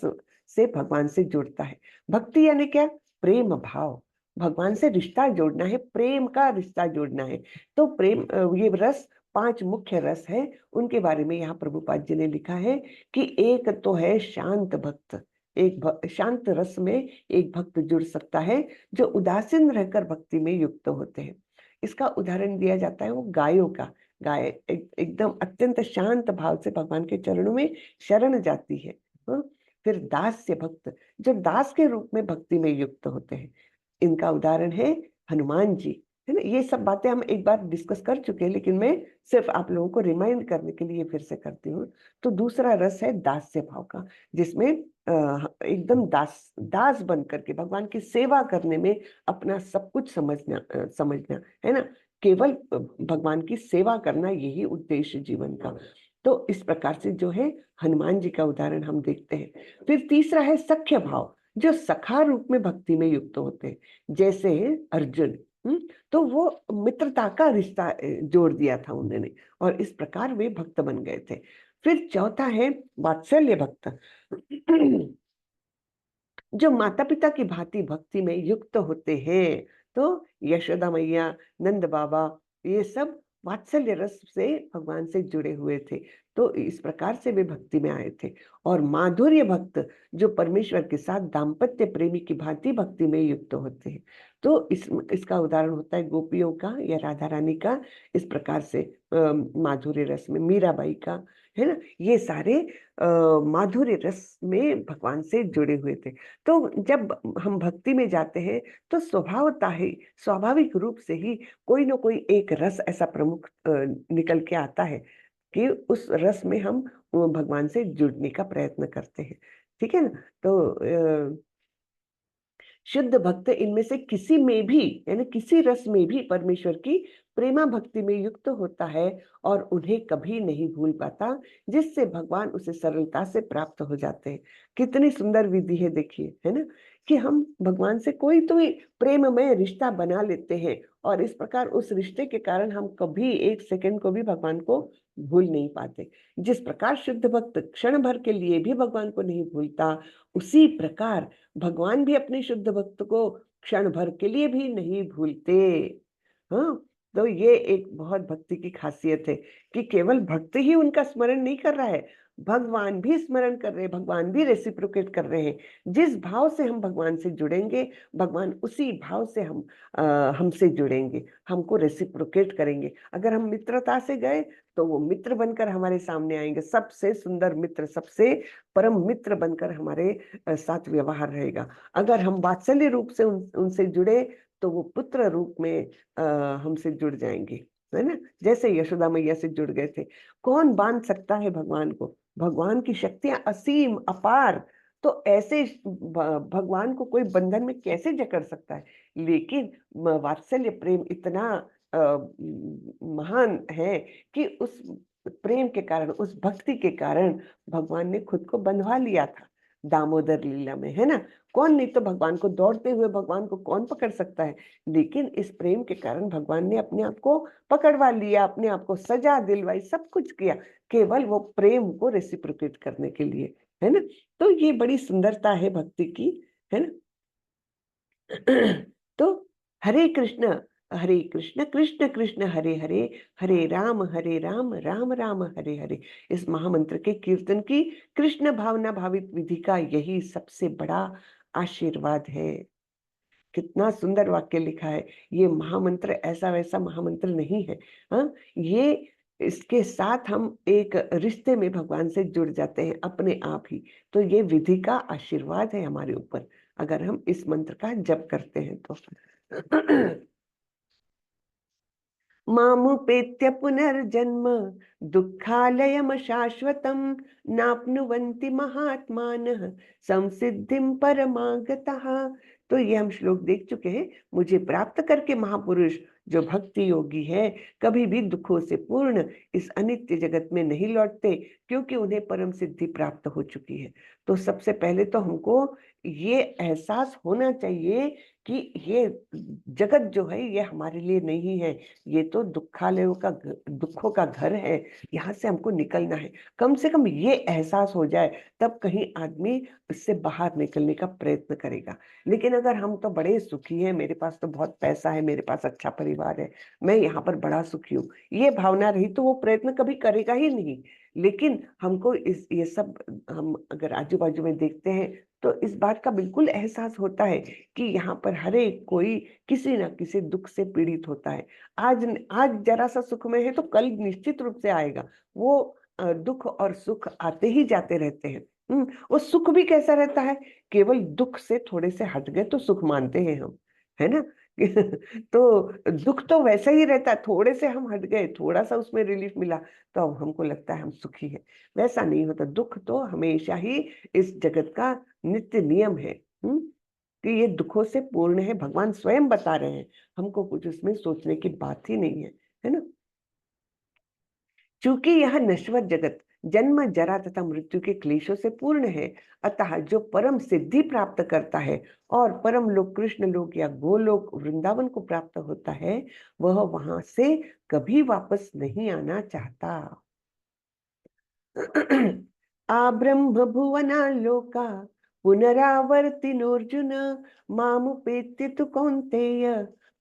से भगवान से जुड़ता है। भक्ति यानी क्या? प्रेम भाव, भगवान से रिश्ता जोड़ना है, प्रेम का रिश्ता जोड़ना है। तो प्रेम ये रस 5 मुख्य रस है, उनके बारे में यहाँ प्रभुपाद जी ने लिखा है कि एक तो है शांत भक्त। शांत रस में एक भक्त जुड़ सकता है जो उदासीन रहकर भक्ति में युक्त होते हैं। इसका उदाहरण दिया जाता है वो गायों का। गाय एकदम अत्यंत शांत भाव से भगवान के चरणों में शरण जाती है। फिर दास्य भक्त जो दास के रूप में भक्ति में युक्त होते हैं, इनका उदाहरण है हनुमान जी, है ना। ये सब बातें हम एक बार डिस्कस कर चुके हैं, लेकिन मैं सिर्फ आप लोगों को रिमाइंड करने के लिए फिर से करती हूँ। तो दूसरा रस है दास्य भाव का, जिसमें एकदम दास बन करके भगवान की सेवा करने में अपना सब कुछ समझना है ना। केवल भगवान की सेवा करना, यही उद्देश्य जीवन का। तो इस प्रकार से जो है हनुमान जी का उदाहरण हम देखते हैं। फिर तीसरा है सख्य भाव, जो सखा रूप में भक्ति में युक्त होते हैं, जैसे अर्जुन। तो वो मित्रता का रिश्ता जोड़ दिया था उन्होंने, और इस प्रकार वे भक्त बन गए थे। फिर चौथा है वात्सल्य भक्त, जो माता पिता की भांति भक्ति में युक्त होते हैं। तो यशोदा मैया, नंद बाबा, ये सब वात्सल्य रस से भगवान से जुड़े हुए थे, तो इस प्रकार से वे भक्ति में आए थे। और माधुर्य भक्त जो परमेश्वर के साथ दाम्पत्य प्रेमी की भांति भक्ति में युक्त होते हैं। तो इसका उदाहरण होता है गोपियों का या राधा रानी का। इस प्रकार से माधुर्य रस में मीराबाई का, है ना। ये सारे माधुर्य रस में भगवान से जुड़े हुए थे। तो जब हम भक्ति में जाते हैं तो स्वभावता ही, स्वाभाविक रूप से ही कोई ना कोई एक रस ऐसा प्रमुख निकल के आता है कि उस रस में हम भगवान से जुड़ने का प्रयत्न करते हैं। ठीक है ना। तो शुद्ध भक्त इनमें से किसी में भी, यानी किसी रस में भी परमेश्वर की प्रेमा भक्ति में युक्त होता है और उन्हें कभी नहीं भूल पाता, जिससे भगवान उसे सरलता से प्राप्त हो जाते हैं। कितनी सुंदर विधि है, देखिए, है ना, कि हम भगवान से कोई तो प्रेम में रिश्ता बना लेते हैं, और इस प्रकार उस रिश्ते के कारण हम कभी एक सेकंड को भी भगवान को भूल नहीं पाते। जिस प्रकार शुद्ध भक्त क्षण भर के लिए भी भगवान को नहीं भूलता, उसी प्रकार भगवान भी अपने शुद्ध भक्त को क्षण भर के लिए भी नहीं भूलते। हाँ, तो ये एक बहुत भक्ति की खासियत है कि केवल भक्त ही उनका स्मरण नहीं कर रहा है, भगवान भी स्मरण कर रहे हैं, भगवान भी रेसिप्रोकेट कर रहे हैं। जिस भाव से हम भगवान से जुड़ेंगे, भगवान उसी भाव से हमसे जुड़ेंगे, हमको रेसिप्रोकेट करेंगे। अगर हम मित्रता से गए तो वो मित्र बनकर हमारे सामने आएंगे, सबसे सुंदर मित्र, सबसे परम मित्र बनकर हमारे साथ व्यवहार रहेगा। अगर हम वात्सल्य रूप से उनसे जुड़े तो वो पुत्र रूप में हमसे जुड़ जाएंगे, है ना। जैसे यशोदा मैया से जुड़ गए थे। कौन बांध सकता है भगवान को? भगवान की शक्तियां असीम अपार, तो ऐसे भगवान को कोई बंधन में कैसे जकड़ सकता है? लेकिन वात्सल्य प्रेम इतना महान है कि उस प्रेम के कारण, उस भक्ति के कारण भगवान ने खुद को बंधवा लिया था दामोदर लीला में, है ना। कौन, नहीं तो भगवान को, दौड़ते हुए भगवान को कौन पकड़ सकता है? लेकिन इस प्रेम के कारण भगवान ने अपने आप को पकड़वा लिया, अपने आप को सजा दिलवाई, सब कुछ किया, केवल वो प्रेम को रेसिप्रोकेट करने के लिए, है ना। तो ये बड़ी सुंदरता है भक्ति की, है ना। तो हरे कृष्ण कृष्ण कृष्ण हरे हरे, हरे राम राम राम हरे हरे, इस महामंत्र के कीर्तन की कृष्ण भावना भावित विधि का यही सबसे बड़ा आशीर्वाद है। कितना सुंदर वाक्य लिखा है। ये महामंत्र ऐसा वैसा महामंत्र नहीं है, हाँ। ये, इसके साथ हम एक रिश्ते में भगवान से जुड़ जाते हैं अपने आप ही। तो ये विधि का आशीर्वाद है हमारे ऊपर, अगर हम इस मंत्र का जप करते हैं तो। मामुपेत्य पुनर्जन्म दुःखालयम शाश्वतम नाप्नुवन्ति महात्मानः संसिद्धिं परमागतः। तो ये हम श्लोक देख चुके हैं। मुझे प्राप्त करके महापुरुष जो भक्ति योगी है कभी भी दुखों से पूर्ण इस अनित्य जगत में नहीं लौटते, क्योंकि उन्हें परम सिद्धि प्राप्त हो चुकी है। तो सबसे पहले तो हमको ये एहसास होना चाहिए कि ये जगत जो है ये हमारे लिए नहीं है, ये तो दुखालयों का, दुखों का घर है, यहाँ से हमको निकलना है। कम से कम ये एहसास हो जाए, तब कहीं आदमी इससे बाहर निकलने का प्रयत्न करेगा। लेकिन अगर हम तो बड़े सुखी हैं, मेरे पास तो बहुत पैसा है, मेरे पास अच्छा परिवार है, मैं यहाँ पर बड़ा सुखी हूँ, ये भावना रही तो वो प्रयत्न कभी करेगा ही नहीं। लेकिन हमको ये सब, हम अगर आजू बाजू में देखते हैं तो इस बात का बिल्कुल एहसास होता है कि यहाँ पर हर एक कोई किसी ना किसी दुख से पीड़ित होता है। आज आज जरा सा सुख में है तो कल निश्चित रूप से आएगा। वो दुख और सुख आते ही जाते रहते हैं। वो सुख भी कैसा रहता है? केवल दुख से थोड़े से हट गए तो सुख मानते हैं हम, है ना। तो दुख तो वैसा ही रहता है, थोड़े से हम हट गए, थोड़ा सा उसमें रिलीफ मिला तो अब हमको लगता है हम सुखी हैं। वैसा नहीं होता, दुख तो हमेशा ही इस जगत का नित्य नियम है। कि ये दुखों से पूर्ण है, भगवान स्वयं बता रहे हैं, हमको कुछ उसमें सोचने की बात ही नहीं है ना। चूंकि यह नश्वर जगत जन्म जरा तथा मृत्यु के क्लेशों से पूर्ण है, अतः जो परम सिद्धि प्राप्त करता है और परम लोक कृष्ण लोक या गोलोक वृंदावन को प्राप्त होता है, वह वहां से कभी वापस नहीं आना चाहता। आ ब्रह्म भुवना लोका पुनरावर्तिनोऽर्जुन मामुपेत्य तु कौन्तेय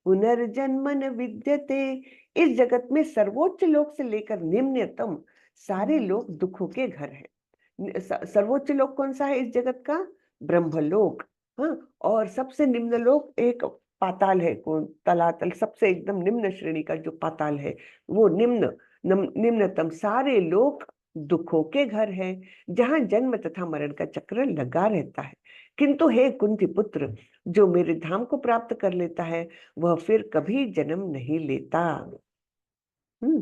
पुनर्जन्म न विद्यते। इस जगत में सर्वोच्च लोक से लेकर निम्नतम सारे लोक दुखों के घर हैं। सर्वोच्च लोक कौन सा है इस जगत का? ब्रह्मलोक, हाँ। और सबसे निम्न लोक एक पाताल है, कौन? तलातल, सबसे एकदम निम्न श्रेणी का जो पाताल है वो निम्नतम सारे लोक दुखों के घर है, जहां जन्म तथा मरण का चक्र लगा रहता है। किंतु हे कुंती पुत्र, जो मेरे धाम को प्राप्त कर लेता है वह फिर कभी जन्म नहीं लेता। हम्म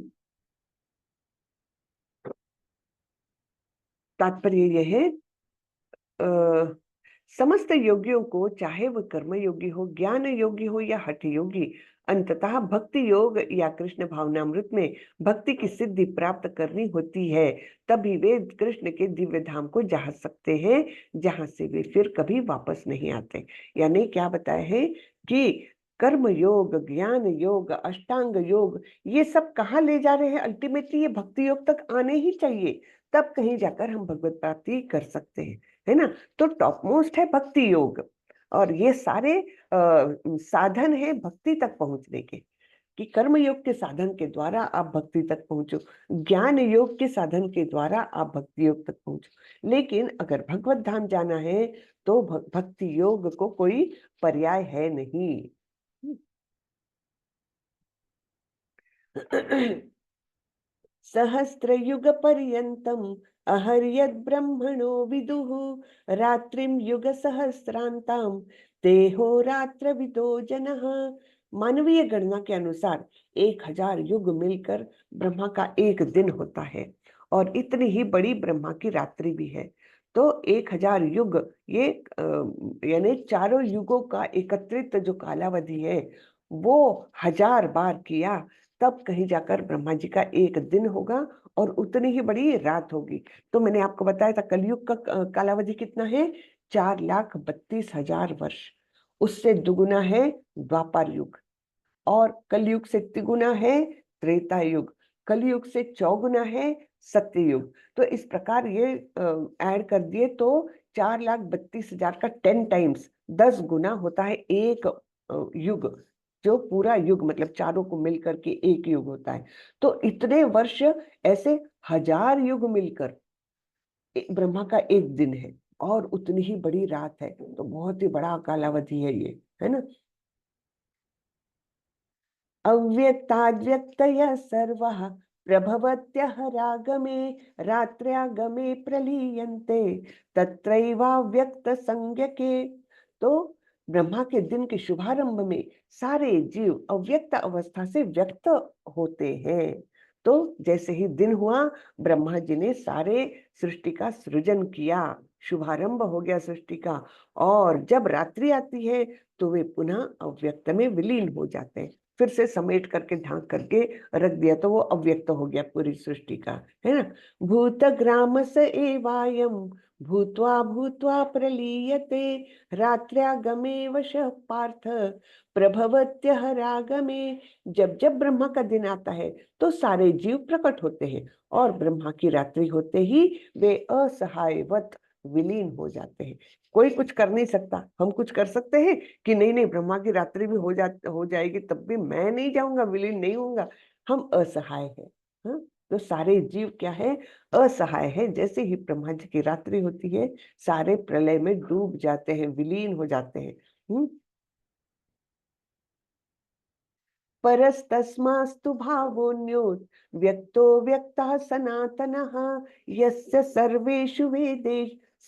तात्पर्य यह है, समस्त योगियों को, चाहे वह कर्म योगी हो, ज्ञान योगी हो या हठ योगी, अंततः भक्ति योग या कृष्ण भावनामृत में भक्ति की सिद्धि प्राप्त करनी होती है, तभी वे कृष्ण के दिव्य धाम को जा सकते हैं, जहां से वे फिर कभी वापस नहीं आते। यानी क्या बताया है कि कर्म योग, ज्ञान योग, अष्टांग योग, ये सब कहाँ ले जा रहे हैं? अल्टीमेटली ये भक्ति योग तक आने ही चाहिए, तब कहीं जाकर हम भगवत प्राप्ति कर सकते हैं, है ना। तो टॉप मोस्ट है भक्ति योग, और ये सारे साधन है भक्ति तक पहुंचने के। कि कर्म योग के साधन के द्वारा आप भक्ति तक पहुंचो, ज्ञान योग के साधन के द्वारा आप भक्ति योग तक पहुंचो। लेकिन अगर भगवत धाम जाना है तो भक्ति योग को कोई पर्याय है नहीं। सहस्रयुग पर्यन्तम अहर्यद ब्रह्मणो विदुः रात्रिम युग सहस्रांताम तेहो रात्र विदो जनः। मानवीय गणना के अनुसार 1000 युग मिलकर ब्रह्मा का एक दिन होता है और इतनी ही बड़ी ब्रह्मा की रात्रि भी है। तो 1000 युग ये यानी चारों युगों का एकत्रित जो कालावधि है वो 1000 बार किया, तब कहीं जाकर ब्रह्मा जी का एक दिन होगा और उतनी ही बड़ी रात होगी। तो मैंने आपको बताया था कलयुग का कालावधि कितना है, 4,32,000 वर्ष। उससे दुगुना है द्वापर युग, और कलयुग से तिगुना है त्रेता युग, कलयुग से चौगुना है सत्य युग। तो इस प्रकार ये ऐड कर दिए तो 4,32,000 का 10 टाइम्स 10 गुना होता है एक युग। जो पूरा युग मतलब चारों को मिलकर के एक युग होता है। तो इतने वर्ष ऐसे 1000 युग मिलकर ब्रह्मा का एक दिन है और उतनी ही बड़ी रात है। तो बहुत ही बड़ा कालावधि है ये, है ना। अव्यक्ताद्व्यक्तयः सर्वः प्रभवत्यः रागमे रात्र्यागमे प्रलीयन्ते तत्रैवाव्यक्त संज्ञके। तो ब्रह्मा के दिन के शुभारंभ में सारे जीव अव्यक्त अवस्था से व्यक्त होते हैं। तो जैसे ही दिन हुआ ब्रह्मा जी ने सारे सृष्टि का सृजन किया, शुभारंभ हो गया सृष्टि का, और जब रात्रि आती है तो वे पुनः अव्यक्त में विलीन हो जाते हैं। फिर से समेट करके ढांक करके रख दिया तो वो अव्यक्त हो गया पूरी सृष्टि का, है ना। भूतग्राम स एवायम भूत्वा भूत्वा प्रलीयते रात्र्यागमे वशः पार्थ प्रभवत्यः रागमे। जब जब ब्रह्मा का दिन आता है तो सारे जीव प्रकट होते हैं और ब्रह्मा की रात्रि होते ही वे असहायवत विलीन हो जाते हैं। कोई कुछ कर नहीं सकता, हम कुछ कर सकते हैं कि नहीं नहीं ब्रह्मा की रात्रि भी हो जाएगी तब भी मैं नहीं जाऊंगा, विलीन नहीं होऊंगा। हम असहाय हैं। हाँ? तो सारे जीव क्या है, असहाय है। जैसे ही ब्रह्मा जी की रात्रि होती है सारे प्रलय में डूब जाते हैं, विलीन हो जाते हैं। परस्तस्मास्तु भावोऽन्योत् व्यक्तो व्यक्तः सनातनः यस्य सर्वेषु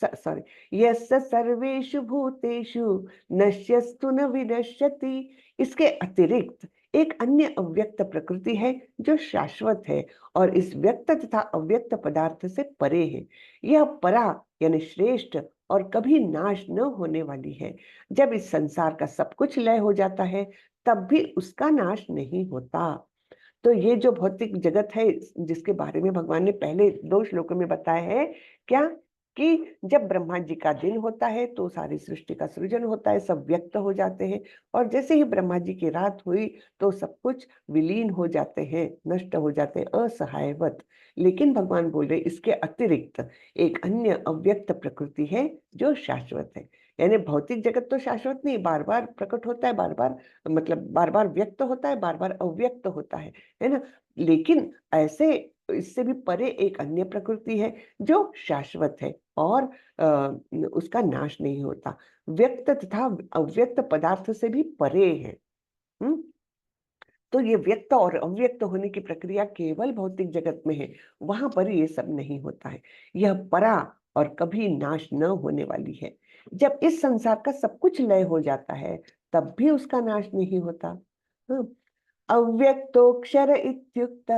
सॉरी यस्य सर्वेषु भूतेषु नश्यस्तु न विनश्यति। इसके अतिरिक्त एक अन्य अव्यक्त प्रकृति है जो शाश्वत है और इस व्यक्त तथा अव्यक्त पदार्थ से परे है। यह परा यानी श्रेष्ठ और कभी नाश न होने वाली है। जब इस संसार का सब कुछ लय हो जाता है तब भी उसका नाश नहीं होता। तो ये जो भौतिक जगत है जिसके बारे में भगवान ने पहले 2 श्लोकों में बताया है क्या, कि जब ब्रह्मा जी का दिन होता है तो सारी सृष्टि का सृजन होता है, सब व्यक्त हो जाते हैं, और जैसे ही ब्रह्मा जी की रात हुई तो सब कुछ विलीन हो जाते हैं, नष्ट हो जाते हैं असहायवत। लेकिन भगवान बोल रहे इसके अतिरिक्त एक अन्य अव्यक्त प्रकृति है जो शाश्वत है। यानी भौतिक जगत तो शाश्वत नहीं, बार बार प्रकट होता है, बार बार मतलब बार बार व्यक्त होता है, बार बार अव्यक्त होता है ना। लेकिन ऐसे इससे भी परे एक अन्य प्रकृति है जो शाश्वत है और उसका नाश नहीं होता, व्यक्त तथा अव्यक्त पदार्थ से भी परे है। तो ये व्यक्त और अव्यक्त होने की प्रक्रिया केवल भौतिक जगत में है, वहां पर ये सब नहीं होता है। यह परा और कभी नाश न होने वाली है। जब इस संसार का सब कुछ लय हो जाता है तब भी उसका नाश नहीं होता। अव्यक्तोक्षर इत्युक्त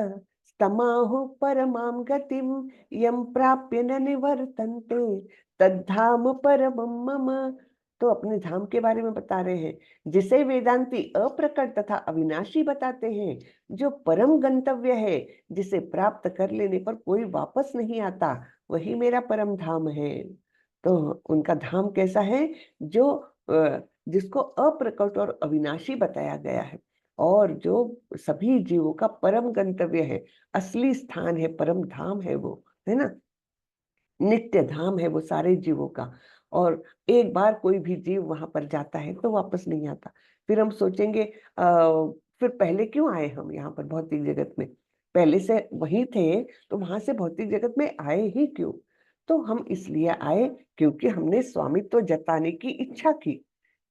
स्तमाहु परमां गतिम यम प्राप्य न निवर्तन्ते तद्धाम परमं मम। तो अपने धाम के बारे में बता रहे हैं जिसे वेदांती अप्रकट तथा अविनाशी बताते हैं, जो परम गंतव्य है, जिसे प्राप्त कर लेने पर कोई वापस नहीं आता, वही मेरा परम धाम है। तो उनका धाम कैसा है, जो जिसको अप्रकट और अविनाशी बताया गया है और जो सभी जीवों का परम गंतव्य है, असली स्थान है, परम धाम है वो, है ना। नित्य धाम है वो सारे जीवों का। और एक बार कोई भी जीव वहां पर जाता है तो वापस नहीं आता। फिर हम सोचेंगे फिर पहले क्यों आए हम यहाँ पर भौतिक जगत में? पहले से वहीं थे तो वहां से भौतिक जगत में आए ही क्यों? तो हम इसलिए आए क्योंकि हमने स्वामित्व जताने की इच्छा की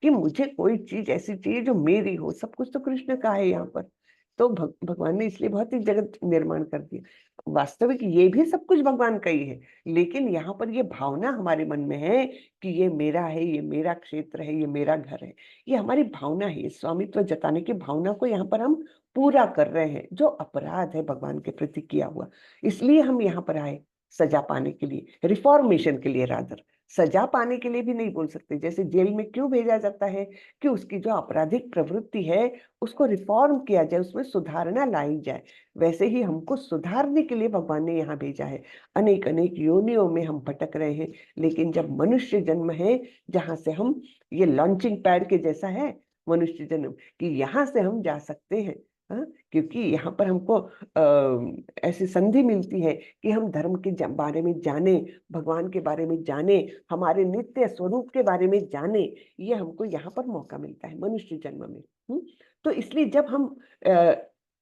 कि मुझे कोई चीज ऐसी चाहिए जो मेरी हो। सब कुछ तो कृष्ण का है यहाँ पर। तो भगवान ने इसलिए भौतिक जगत निर्माण कर दिया। वास्तविक ये भी सब कुछ भगवान का ही है, लेकिन यहाँ पर ये भावना हमारे मन में है कि ये मेरा है, ये मेरा क्षेत्र है, ये मेरा घर है। ये हमारी भावना है, स्वामित्व जताने की भावना को यहाँ पर हम पूरा कर रहे हैं, जो अपराध है भगवान के प्रति किया हुआ। इसलिए हम यहाँ पर आए, सजा पाने के लिए, रिफॉर्मेशन के लिए। रादर सजा पाने के लिए भी नहीं बोल सकते। जैसे जेल में क्यों भेजा जाता है? कि उसकी जो आपराधिक प्रवृत्ति है उसको रिफॉर्म किया जाए, उसमें सुधारना लाई जाए। वैसे ही हमको सुधारने के लिए भगवान ने यहाँ भेजा है। अनेक अनेक योनियों में हम भटक रहे हैं, लेकिन जब मनुष्य जन्म है, जहां से हम, ये लॉन्चिंग पैड के जैसा है मनुष्य जन्म, कि यहाँ से हम जा सकते हैं। हाँ, क्योंकि यहाँ पर हमको ऐसी संधि मिलती है कि हम धर्म के बारे में जाने, भगवान के बारे में जाने, हमारे नित्य स्वरूप के बारे में जाने। ये हमको यहाँ पर मौका मिलता है मनुष्य जन्म में। तो इसलिए जब हम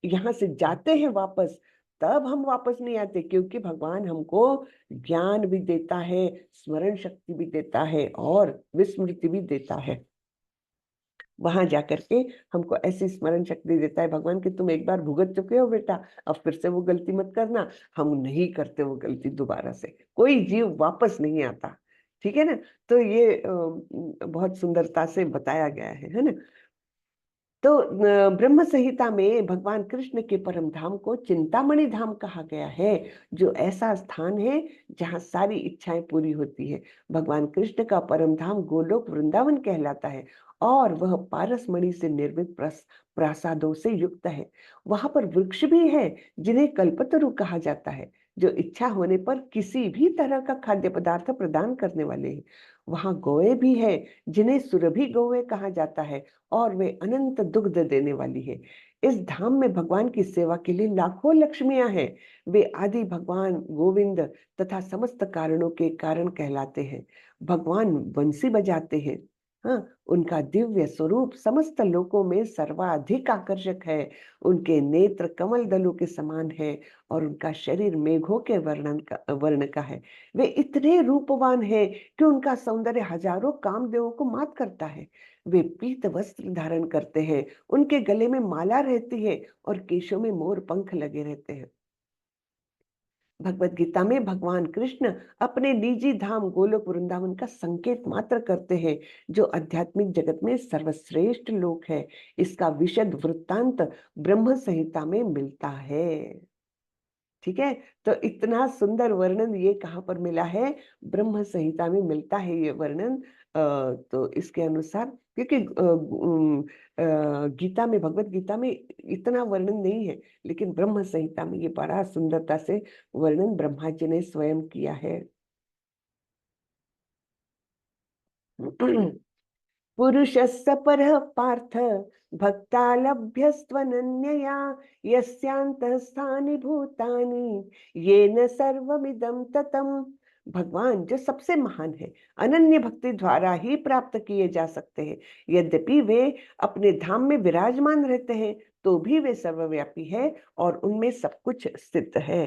यहाँ से जाते हैं वापस, तब हम वापस नहीं आते, क्योंकि भगवान हमको ज्ञान भी देता है, स्मरण शक्ति भी देता है और विस्मृति भी देता है। वहां जाकर के हमको ऐसी स्मरण शक्ति देता है भगवान कि तुम एक बार भुगत चुके हो बेटा, अब फिर से वो गलती मत करना। हम नहीं करते वो गलती दोबारा से, कोई जीव वापस नहीं आता। ठीक है ना? तो ये बहुत सुंदरता से बताया गया है ना? तो ब्रह्म संहिता में भगवान कृष्ण के परम धाम को चिंतामणि धाम कहा गया है, जो ऐसा स्थान है जहाँ सारी इच्छाएं पूरी होती है। भगवान कृष्ण का परम धाम गोलोक वृंदावन कहलाता है, और वह पारसमणि से निर्मित प्रासादों से युक्त है। वहां पर वृक्ष भी है जिन्हें कल्पतरु कहा जाता है, जो इच्छा होने पर किसी भी तरह का खाद्य पदार्थ प्रदान करने वाले हैं। वहां गौएं भी है जिन्हें सुरभि गौएं कहा जाता है, और वे अनंत दुग्ध देने वाली है। इस धाम में भगवान की सेवा के लिए लाखों लक्ष्मियां हैं। वे आदि भगवान गोविंद तथा समस्त कारणों के कारण कहलाते हैं। भगवान बंसी बजाते हैं। हाँ, उनका दिव्य स्वरूप समस्त लोकों में सर्वाधिक आकर्षक है। उनके नेत्र कमल दलों के समान है, और उनका शरीर मेघों के वर्ण का है। वे इतने रूपवान हैं कि उनका सौंदर्य हजारों कामदेवों को मात करता है। वे पीत वस्त्र धारण करते हैं, उनके गले में माला रहती है, और केशों में मोर पंख लगे रहते हैं। भगवत गीता में भगवान कृष्ण अपने निजी धाम गोलोक वृंदावन का संकेत मात्र करते हैं, जो आध्यात्मिक जगत में सर्वश्रेष्ठ लोक है। इसका विशद वृत्तांत ब्रह्म संहिता में मिलता है। ठीक है? तो इतना सुंदर वर्णन ये कहाँ पर मिला है? ब्रह्म संहिता में मिलता है ये वर्णन। तो इसके अनुसार, क्योंकि गीता में, भगवत गीता में इतना वर्णन नहीं है, लेकिन ब्रह्म संहिता में ये बड़ा सुंदरता से वर्णन ब्रह्मा जी ने स्वयं किया है। पुरुषस्य परः पार्थ भक्ता लभ्यस्त्वनन्यया, यस्यान्तःस्थानि भूतानि येन सर्वमिदं ततम्। भगवान जो सबसे महान है, अनन्य भक्ति द्वारा ही प्राप्त किए जा सकते हैं। यद्यपि वे अपने धाम में विराजमान रहते हैं, तो भी वे सर्वव्यापी है और उनमें सब कुछ स्थित है।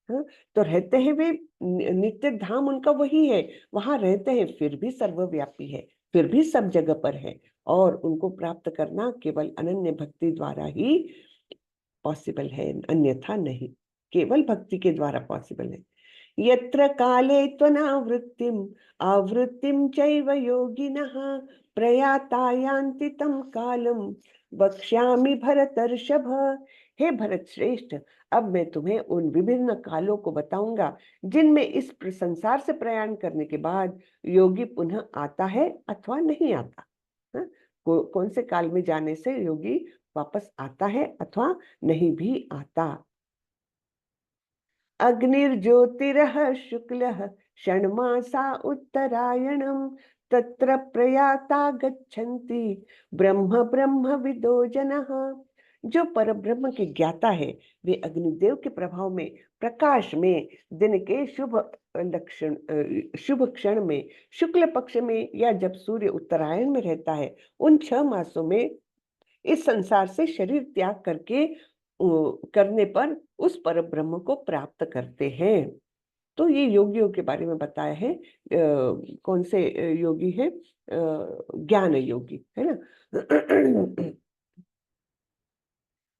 हाँ, तो रहते हैं वे, नित्य धाम उनका वही है, वहां रहते हैं, फिर भी सर्वव्यापी है, फिर भी सब जगह पर है। और उनको प्राप्त करना केवल अनन्य भक्ति द्वारा ही पॉसिबल है, अन्यथा नहीं। केवल भक्ति के द्वारा पॉसिबल है। यत्र काले त्वनावृत्तिम आवृत्तिम चैव योगिनः प्रयाता यान्ति तं कालम वक्ष्यामि भरतर्षभ। हे भरत श्रेष्ठ, अब मैं तुम्हें उन विभिन्न कालों को बताऊंगा जिनमें इस संसार से प्रयाण करने के बाद योगी पुनः आता है अथवा नहीं आता। हाँ? कौन से काल में जाने से योगी वापस आता है अथवा नहीं भी आता। अग्निर्ज्योतिरः शुक्लः षण्मासा उत्तरायणं, तत्र प्रयाता गच्छन्ति ब्रह्म ब्रह्मविदो जनः। जो पर ब्रह्म के ज्ञाता है, वे अग्निदेव के प्रभाव में, प्रकाश में, दिन के शुभ क्षण में, शुक्ल पक्ष में, या जब सूर्य उत्तरायण में रहता है, उन 6 मासों में इस संसार से शरीर त्याग करके करने पर उस पर ब्रह्म को प्राप्त करते हैं। तो ये योगियों के बारे में बताया है। कौन से योगी है? ज्ञान योगी, है ना।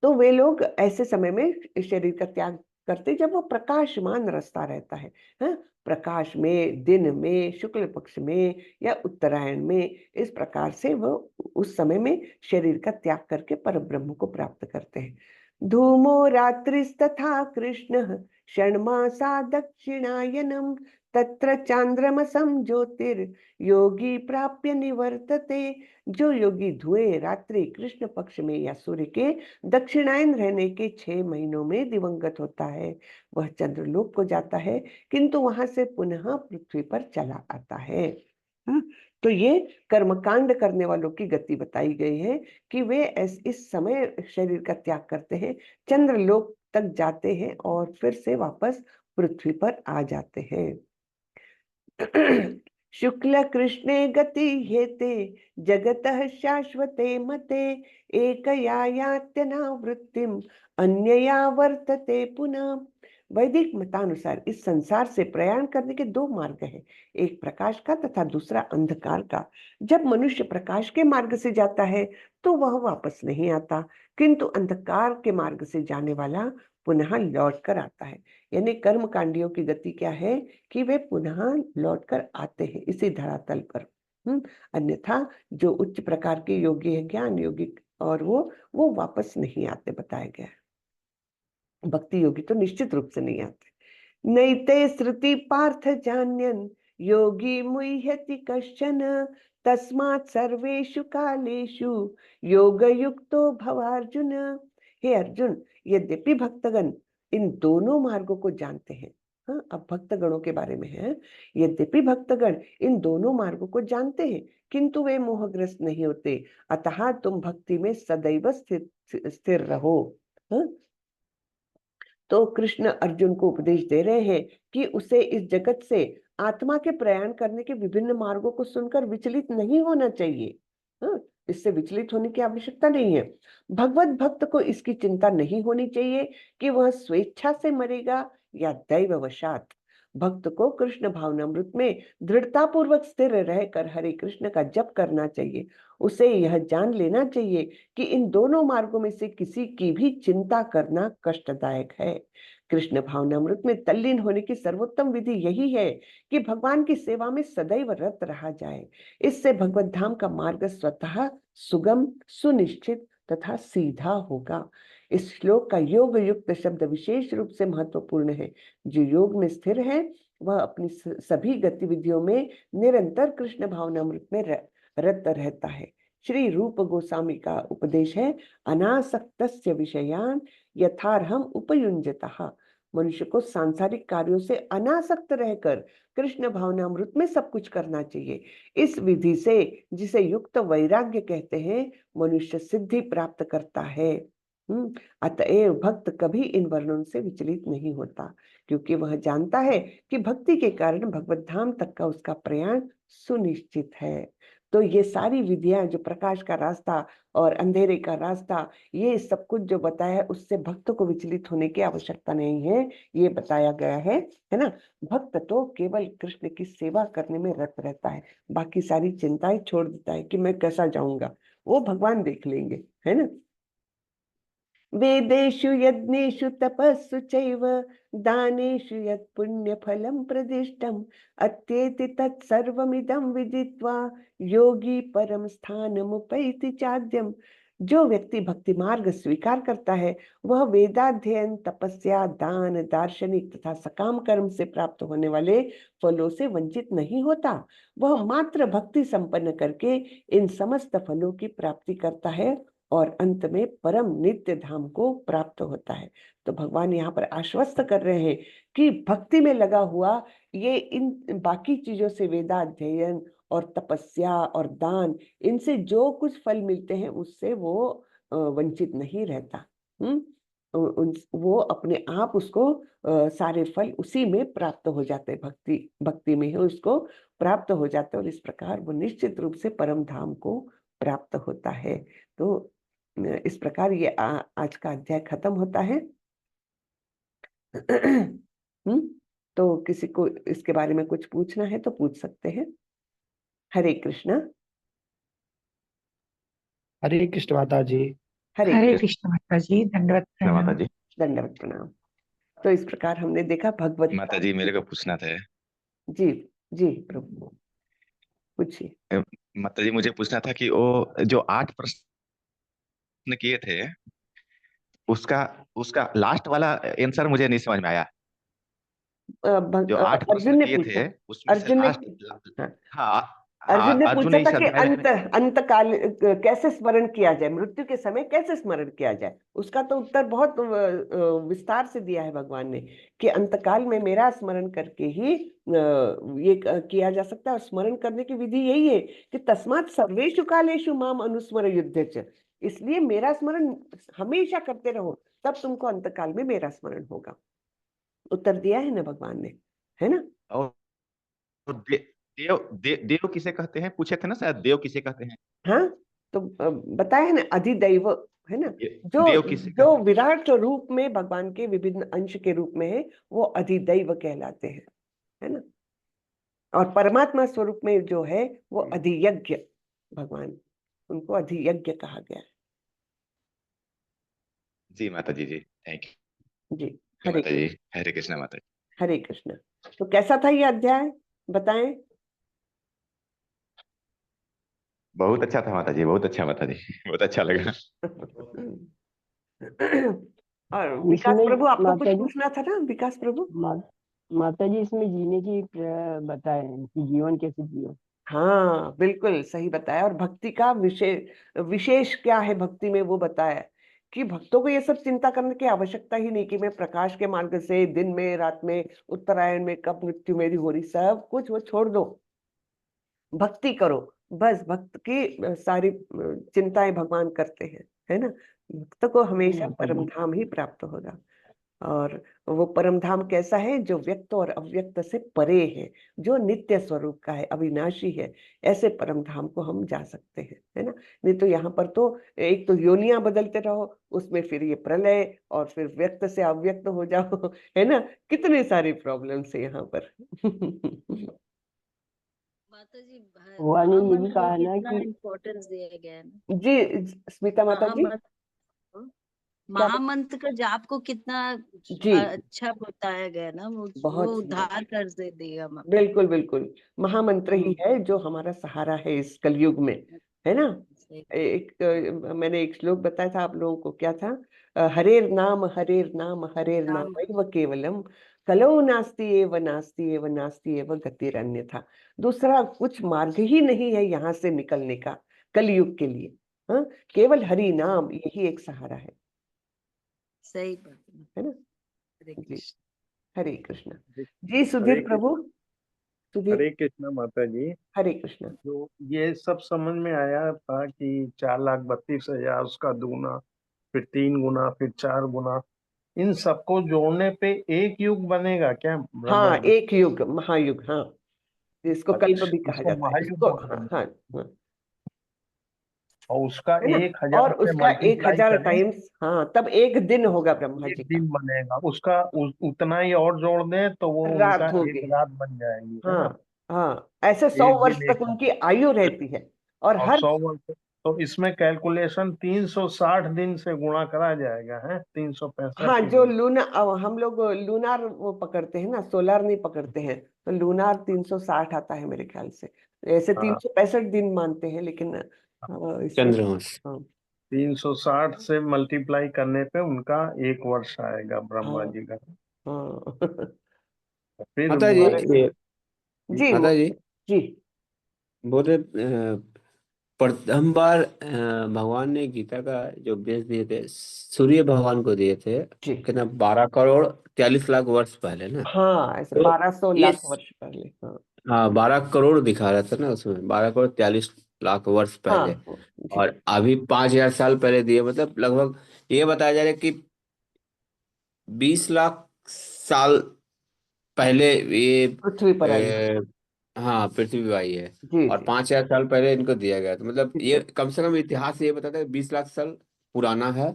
तो वे लोग ऐसे समय में शरीर का त्याग करते जब वो प्रकाशमान रास्ता रहता है, हाँ? प्रकाश में, दिन में, शुक्ल पक्ष में या उत्तरायण में, इस प्रकार से वो उस समय में शरीर का त्याग करके परब्रह्म को प्राप्त करते हैं। धूमो रात्रिस्तथा कृष्ण षण्मासा दक्षिणायनम तत्र चांद्रमसम ज्योतिर्योगी प्राप्य निवर्तते। जो योगी धुएं रात्रि कृष्ण पक्ष में या सूर्य के दक्षिणायन रहने के 6 महीनों में दिवंगत होता है, वह चंद्रलोक को जाता है, किंतु वहां से पुनः पृथ्वी पर चला आता है। हाँ, तो ये कर्मकांड करने वालों की गति बताई गई है कि वे इस समय शरीर का त्याग करते हैं, चंद्रलोक तक जाते हैं और फिर से वापस पृथ्वी पर आ जाते हैं। शुक्ल कृष्णे गति हेते जगतः शाश्वते मते एकया यात्यनावृत्तिम अन्यया वर्तते पुनः। वैदिक मतानुसार इस संसार से प्रयाण करने के 2 मार्ग हैं, एक प्रकाश का तथा दूसरा अंधकार का। जब मनुष्य प्रकाश के मार्ग से जाता है तो वह वापस नहीं आता, किंतु अंधकार के मार्ग से जाने वाला पुनः लौट कर आता है। यानी कर्म कांडियों की गति क्या है कि वे पुनः लौटकर आते हैं इसी धरातल पर। अन्यथा जो उच्च प्रकार के योगी है, ज्ञान योगी, और वो वापस नहीं आते, बताया गया है। भक्ति योगी तो निश्चित रूप से नहीं आते। नैते श्रुति पार्थ जान्यन योगी मुह्यति कश्चन तस्मात् सर्वेषु कालेषु योग युक्तो भवार्जुन। हे अर्जुन, यद्यपि भक्तगण इन दोनों मार्गों को जानते हैं, हाँ, अब भक्तगणों के बारे में है, यद्यपि भक्तगण इन दोनों मार्गों को जानते हैं किंतु वे मोहग्रस्त नहीं होते, अतः तुम भक्ति में सदैव स्थिर रहो। हाँ? तो कृष्ण अर्जुन को उपदेश दे रहे हैं कि उसे इस जगत से आत्मा के प्रयाण करने के विभिन्न मार्गों को सुनकर विचलित नहीं होना चाहिए। हाँ, इससे विचलित होने की आवश्यकता नहीं है। भगवत भक्त को इसकी चिंता नहीं होनी चाहिए कि वह स्वेच्छा से मरेगा या दैववशात। भक्त को कृष्ण भावनामृत में दृढ़ता पूर्वक स्थिर रहकर हरे कृष्ण का जप करना चाहिए। उसे यह जान लेना चाहिए कि इन दोनों मार्गों में से किसी की भी चिंता करना कष्टदायक है। कृष्ण भावनामृत में तल्लीन होने की सर्वोत्तम विधि यही है कि भगवान की सेवा में सदैव रत रहा जाए। इससे भगवत धाम का मार्ग स्वतः सुगम, सुनिश्चित तथा सीधा होगा। इस श्लोक का योग युक्त शब्द विशेष रूप से महत्वपूर्ण है। जो योग में स्थिर है वह अपनी सभी गतिविधियों में निरंतर कृष्ण भावनामृत में रत रहता है। श्री रूप गोस्वामी का उपदेश है, अनासक्तस्य विषयान यथार्हम उपयुञ्जतः। मनुष्य को सांसारिक कार्यों से अनासक्त रहकर कृष्ण भावनामृत में सब कुछ करना चाहिए। इस विधि से, जिसे युक्त वैराग्य कहते हैं, मनुष्य सिद्धि प्राप्त करता है। अतएव भक्त कभी इन वर्णों से विचलित नहीं होता, क्योंकि वह जानता है कि भक्ति के कारण भगवत धाम तक का उसका प्रयाण सुनिश्चित है। तो ये सारी विधियां, जो प्रकाश का रास्ता और अंधेरे का रास्ता, ये सब कुछ जो बताया है, उससे भक्त को विचलित होने की आवश्यकता नहीं है, ये बताया गया है ना। भक्त तो केवल कृष्ण की सेवा करने में रत रहता है, बाकी सारी चिंताएं छोड़ देता है कि मैं कैसा जाऊंगा, वो भगवान देख लेंगे, है ना। वेदेषु यज्ञेषु तपस्सु चैव दानेषु यत् पुण्यफलं प्रदिष्टम् अत्येति तत्सर्वमिदं विदित्वा योगी परम स्थानमुपैति चाद्यम्। जो व्यक्ति भक्ति मार्ग स्वीकार करता है वह वेदाध्ययन, तपस्या, दान, दार्शनिक तथा सकाम कर्म से प्राप्त होने वाले फलों से वंचित नहीं होता। वह मात्र भक्ति संपन्न करके इन समस्त फलों की प्राप्ति करता है और अंत में परम नित्य धाम को प्राप्त होता है। तो भगवान यहाँ पर आश्वस्त कर रहे हैं कि भक्ति में लगा हुआ ये इन बाकी चीजों से, वेदाध्ययन और तपस्या और दान, इनसे जो कुछ फल मिलते हैं उससे वो वंचित नहीं रहता। वो अपने आप उसको सारे फल उसी में प्राप्त हो जाते हैं, भक्ति में ही उसको प्राप्त हो जाते हैं, और इस प्रकार वो निश्चित रूप से परम धाम को प्राप्त होता है। तो इस प्रकार ये आज का अध्याय खत्म होता है। तो किसी को इसके बारे में कुछ पूछना है तो पूछ सकते हैं। हरे कृष्णा। हरे कृष्ण माता जी। हरे हरे कृष्ण। कृष्ण माता जी, दंडवत कृष्ण माता प्रणाम। जी। दंडवत प्रणाम। तो इस प्रकार हमने देखा भगवत माता जी मेरे को पूछना था। जी जी प्रभु पूछिए। माता जी मुझे पूछना था कि वो जो 8 प्रश्न किए थे, उसका उसका लास्ट वाला आंसर मुझे नहीं समझ में आया। जो 8 प्रश्न अर्जुन ने किए पूछा। थे उसमें से अर्जुन ने लास्ट। हाँ, हाँ। अर्जुन ने अर्जुन पूछा ने था इस कि अध्याय में अंत अंत काल कैसे स्मरण किया जाए, मृत्यु के समय कैसे स्मरण किया जाए। उसका तो उत्तर बहुत विस्तार से दिया है भगवान ने कि अंतकाल में मेरा स्मरण करके ही ये किया जा सकता है। और स्मरण करने की विधि यही है कि तस्मात् सर्वेषु कालेषु माम अनुस्मर युध्यच। इसलिए मेरा स्मरण हमेशा करते रहो, तब तुमको अंतकाल में मेरा स्मरण होगा। उत्तर दिया है ना भगवान ने, है ना। और देव किसे कहते हैं, पूछे थे ना शायद, देव किसे कहते हैं। हाँ, तो बताया है ना, अधिदैव, है ना। जो देव किसे जो कहते हैं। विराट रूप में भगवान के विभिन्न अंश के रूप में है, वो अधिदैव कहलाते हैं, है ना। और परमात्मा स्वरूप में जो है वो अधियज्ञ भगवान, उनको अधियज्ञ कहा गया जी माता जी थैंक है। जी यू हरे माता जी। हरे कृष्णा माता जी। हरे कृष्ण। तो कैसा था ये अध्याय, बताएं। बहुत अच्छा था माता जी, बहुत अच्छा माता जी, बहुत अच्छा लगा। और विकास इसमें प्रभु आपको कुछ माता जी, पूछना था ना, विकास प्रभु। माता जी इसमें जीने की बताए कि जीवन कैसे जियो। हाँ बिल्कुल सही बताया। और भक्ति का विशेष विशेष क्या है भक्ति में, वो बताया कि भक्तों को ये सब चिंता करने की आवश्यकता ही नहीं कि मैं प्रकाश के मार्ग से दिन में रात में उत्तरायण में कब मृत्यु मेरी हो रही, सब कुछ वो छोड़ दो, भक्ति करो। बस भक्त की सारी चिंताएं भगवान करते हैं, है ना। भक्त को हमेशा माता परम जी, धाम ही प्राप्त होगा। और वो परम धाम कैसा है, जो व्यक्त और अव्यक्त से परे है, जो नित्य स्वरूप का है, अविनाशी है। ऐसे परम धाम को हम जा सकते हैं, है ना। नहीं तो यहाँ पर तो एक तो योनियां बदलते रहो, उसमें फिर ये प्रलय, और फिर व्यक्त से अव्यक्त हो जाओ, है ना। कितने सारी प्रॉब्लम्स है यहाँ पर। माता जी भगवान ने ये भी महामंत्र को कहा है ना कितना कि इम्पोर्टेंस दिया गया है ना। जी स्मिता माता जी महामंत्र क्या महामंत्र का जाप को कितना जी अच्छा बताया गया ना, वो बहुत सुंदर, उद्धार कर दे देगा बिल्कुल बिल्कुल। महामंत्र ही है जो हमारा सहारा है इस कलयुग में, है ना। सही। एक मैंने एक श्लोक बताया था आप लोगों को, क्या था, हरेर नाम हरेर नाम हरेर राम नाम एव केवलम, कलौ नास्ति एव नास्ति एव नास्ति एव गतिरन्य था। दूसरा कुछ मार्ग ही नहीं है यहाँ से निकलने का कलयुग के लिए। हाँ, केवल हरि नाम यही एक सहारा सही बात है ना। हरे जी कृष्ण। हरे कृष्ण। जी, जी सुधीर हरे प्रभु, कृष्ण। सुधीर। हरे कृष्ण माता जी। हरे कृष्ण। जो ये सब समझ में आया था कि 4,32,000 उसका दूना, फिर 3 गुना, फिर 4 गुना, इन सबको जोड़ने पे एक युग बनेगा क्या ब्रह्मा हाँ जी। एक युग, महायुग, हाँ इसको कल्प भी अच्छा, कहा इसको जाता है, महायुग इसको बोलते हाँ हैं। हाँ हाँ, और उसका है ना। 1,000 और से उसका एक मल्टीप्लाई हजार करें, टाइम्स, हाँ तब एक दिन होगा ब्रह्मा एक जी का, दिन बनेगा उसका। उतना ही और जोड़ दें तो वो उनका रात होगी। एक रात बन जाएगी, है ना। हाँ हाँ, ऐसे 100 वर्ष एक दिन तक एक रात। उनकी आयु रहती है। और और हर 100 वर्ष, तो इसमें कैलकुलेशन 360 दिन से गुणा करा जाएगा, है 365 हाँ के जो दिन। हम लोग लूनार वो पकड़ते हैं ना, सोलार नहीं पकड़ते हैं, तो लूनार 360 आता है मेरे ख्याल से। ऐसे हाँ, 365 दिन मानते हैं, लेकिन इससे चंद्रमास। हाँ 360 से मल्टीप्लाई करने पे उनका 1 वर्ष आएगा ब्रह्मा हाँ जी का। हाँ। फिर माता जी, ये जी माता जी जी बोले प्रथम बार भगवान ने गीता का जो उपदेश दिए थे सूर्य भगवान को दिए थे जी कितना 12 करोड़ 43 लाख वर्ष पहले ना। हाँ, ऐसे तो 1200 ये लाख वर्ष पहले, हाँ 12 करोड़ दिखा रहा था ना, उसमें 12 करोड़ 43 लाख वर्ष हाँ पहले। जी और अभी 5,000 साल पहले दिए, मतलब लगभग ये बताया जा रहा है कि 20 लाख साल पहले ये पृथ्वी पर आई है। हाँ पृथ्वी आई है। जी और जी 5,000 साल पहले इनको दिया गया, तो मतलब ये जी कम से कम इतिहास ये बताता है 20 लाख साल पुराना है,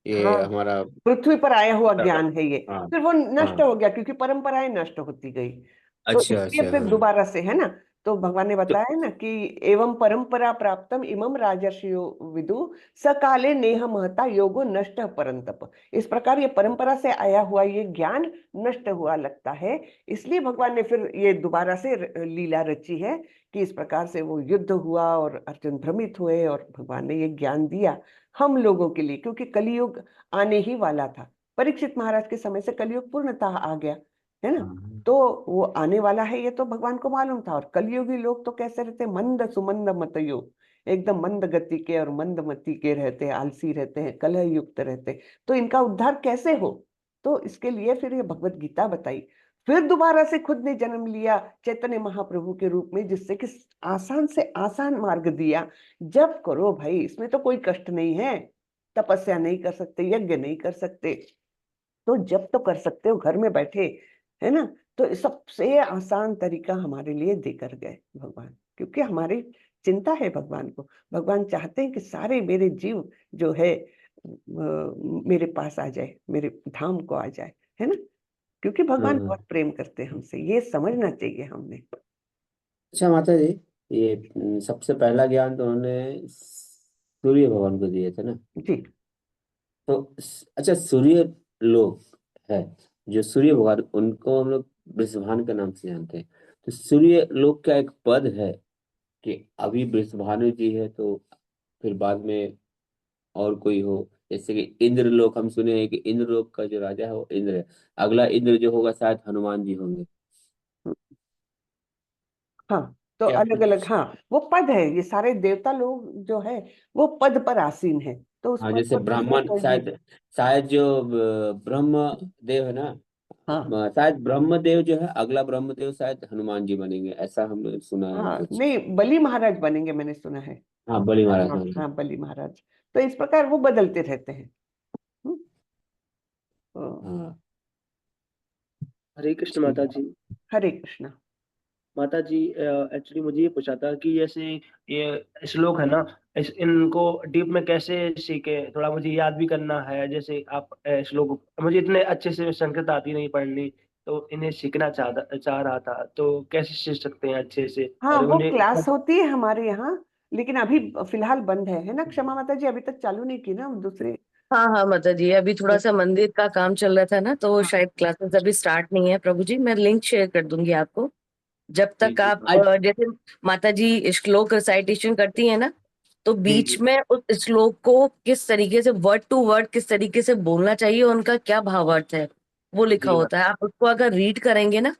ये हाँ, हमारा। पृथ्वी पर आया हुआ ज्ञान है ये। हाँ फिर वो नष्ट हाँ। हो गया क्योंकि परंपराएं नष्ट होती गई, तो अच्छा इसलिए अच्छा, फिर हाँ। दोबारा से, है ना। तो भगवान ने तो बताया ना कि एवं परंपरा प्राप्तम इमम राजर्षियो विदु सकाले नेह महता योगो नष्ट परंतप। इस प्रकार ये परंपरा से आया हुआ ये ज्ञान नष्ट हुआ लगता है, इसलिए भगवान ने फिर ये दोबारा से लीला रची है कि इस प्रकार से वो युद्ध हुआ और अर्जुन भ्रमित हुए और भगवान ने ये ज्ञान दिया हम लोगों के लिए, क्योंकि कलियुग आने ही वाला था। परीक्षित महाराज के समय से कलयुग पूर्णतः आ गया, है ना। हाँ तो वो आने वाला है ये तो भगवान को मालूम था। और कलयुगी लोग तो कैसे रहते, मंद सुमंद मतयो, एकदम मंद गति के और मंद मति के रहते हैं, आलसी रहते हैं, कलह युक्त रहते हैं। तो इनका उद्धार कैसे हो, तो इसके लिए फिर ये भगवत गीता बताई। फिर दोबारा से खुद ने जन्म लिया चैतन्य महाप्रभु के रूप में, जिससे कि आसान से आसान मार्ग दिया। जब करो भाई, इसमें तो कोई कष्ट नहीं है। तपस्या नहीं कर सकते, यज्ञ नहीं कर सकते, तो जब तो कर सकते हो घर में बैठे, है ना। तो सबसे आसान तरीका हमारे लिए देकर गए भगवान, क्योंकि हमारी चिंता है भगवान को। भगवान चाहते हैं कि सारे मेरे जीव जो है मेरे पास आ जाए, मेरे धाम को आ जाए, है ना। क्योंकि भगवान हाँ। बहुत प्रेम करते हैं हमसे, ये समझना चाहिए हमने। अच्छा माता जी, ये सबसे पहला ज्ञान तो उन्होंने सूर्य भगवान को दिए थे ना। जी तो अच्छा, सूर्य लोक है, जो सूर्य भगवान, उनको हम लोग वृषभानु के नाम से जानते हैं। तो सूर्य लोक का एक पद है कि अभी वृषभानु जी है, तो फिर बाद में और कोई हो। जैसे कि इंद्र लोक, हम सुने हैं कि इंद्र लोक का जो राजा है वो इंद्र है। अगला इंद्र जो होगा शायद हनुमान जी होंगे। हाँ, तो क्या अलग अलग, कुछ? हाँ, वो पद है। ये सारे देवता लोग जो है वो पद पर आसीन है, तो उस हाँ, पद जैसे पर दूसरा ब्राह्मण, कोई नहीं। शायद शायद जो ब्रह्म देव है ना, हाँ शायद ब्रह्मदेव जो है, अगला ब्रह्मदेव शायद हनुमान जी बनेंगे, ऐसा हमने सुना है हाँ, कुछ। नहीं, बलि महाराज बनेंगे मैंने सुना है। हाँ, बलि महाराज, हाँ हाँ जी। हाँ, बलि महाराज। तो इस प्रकार वो बदलते रहते हैं। हम्म, तो हाँ हरे कृष्ण ठीक माता है। जी। हरे कृष्णा। माता जी, एक्चुअली मुझे ये पूछा था कि जैसे ये श्लोक है ना, इनको डीप में कैसे सीखे, थोड़ा मुझे याद भी करना है। जैसे आप श्लोक, मुझे इतने अच्छे से संस्कृत आती नहीं पढ़नी, तो इन्हें सीखना चाह रहा था, तो कैसे सीख सकते हैं अच्छे से, हाँ, और वो उन्हें क्लास होती है हमारे यहाँ, लेकिन अभी फिलहाल बंद है ना क्षमा माता जी, अभी तक चालू नहीं की ना हम दूसरे। हाँ हाँ माता जी, अभी थोड़ा सा मंदिर का काम चल रहा था ना, तो हाँ शायद क्लासेस अभी स्टार्ट नहीं है। प्रभु जी, मैं लिंक शेयर कर दूंगी आपको। जब जी तक जी। आप आज जैसे माता जी श्लोक रिसाइटेशन करती है ना, तो जी बीच जी में उस श्लोक को किस तरीके से वर्ड टू वर्ड किस तरीके से बोलना चाहिए, उनका क्या भावार्थ है, वो लिखा जी होता है। आप उसको अगर रीड करेंगे ना,